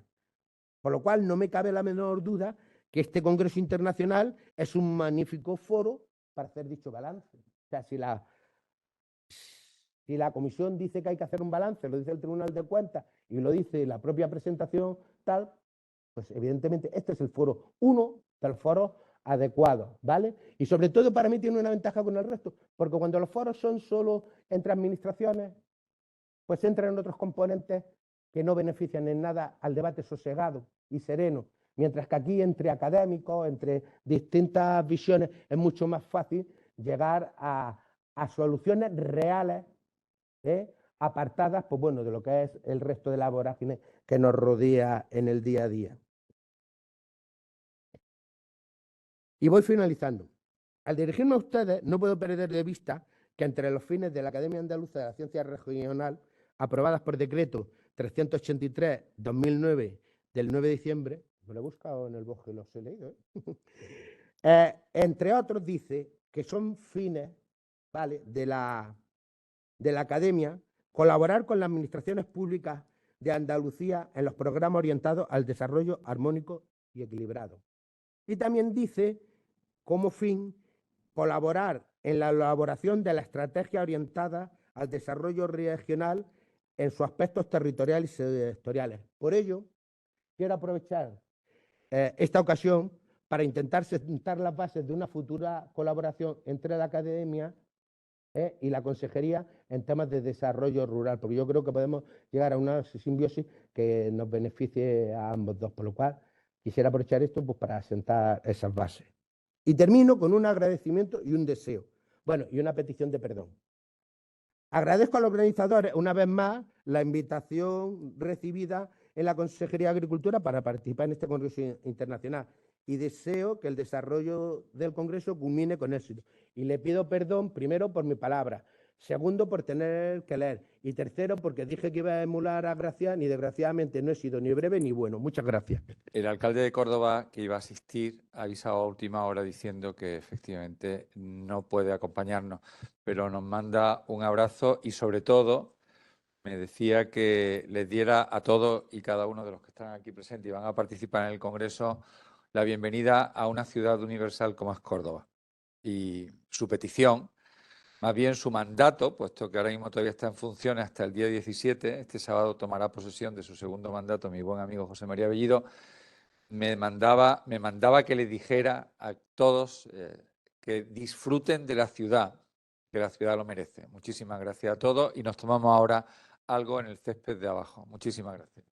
Por lo cual no me cabe la menor duda que este Congreso Internacional es un magnífico foro para hacer dicho balance. O sea, si la Comisión dice que hay que hacer un balance, lo dice el Tribunal de Cuentas y lo dice la propia presentación tal, pues evidentemente este es el foro, uno de los foros adecuados, ¿vale? Y sobre todo para mí tiene una ventaja con el resto, porque cuando los foros son solo entre administraciones, pues entran en otros componentes que no benefician en nada al debate sosegado y sereno, mientras que aquí entre académicos, entre distintas visiones, es mucho más fácil llegar a soluciones reales, apartadas, pues bueno, de lo que es el resto de la vorágine que nos rodea en el día a día. Y voy finalizando. Al dirigirme a ustedes, no puedo perder de vista que entre los fines de la Academia Andaluza de la Ciencia Regional, aprobadas por decreto 383/2009 del 9 de diciembre, me lo he buscado en el bosque, los he leído, entre otros dice que son fines, ¿vale?, de la Academia colaborar con las administraciones públicas de Andalucía en los programas orientados al desarrollo armónico y equilibrado. Y también dice, como fin, colaborar en la elaboración de la estrategia orientada al desarrollo regional en sus aspectos territoriales y sectoriales. Por ello, quiero aprovechar esta ocasión para intentar sentar las bases de una futura colaboración entre la Academia y la Consejería en temas de desarrollo rural, porque yo creo que podemos llegar a una simbiosis que nos beneficie a ambos dos, por lo cual quisiera aprovechar esto pues, para sentar esas bases. Y termino con un agradecimiento y un deseo, bueno, y una petición de perdón. Agradezco a los organizadores, una vez más, la invitación recibida en la Consejería de Agricultura para participar en este Congreso Internacional y deseo que el desarrollo del Congreso culmine con éxito. Y le pido perdón, primero, por mi palabra, segundo, por tener que leer y tercero, porque dije que iba a emular a Gracián y desgraciadamente no he sido ni breve ni bueno. Muchas gracias. El alcalde de Córdoba, que iba a asistir, ha avisado a última hora diciendo que efectivamente no puede acompañarnos, pero nos manda un abrazo y sobre todo me decía que les diera a todos y cada uno de los que están aquí presentes y van a participar en el Congreso la bienvenida a una ciudad universal como es Córdoba. Y su petición, más bien su mandato, puesto que ahora mismo todavía está en funciones hasta el día 17, este sábado tomará posesión de su segundo mandato mi buen amigo José María Bellido, me mandaba que le dijera a todos que disfruten de la ciudad, que la ciudad lo merece. Muchísimas gracias a todos y nos tomamos ahora algo en el césped de abajo. Muchísimas gracias.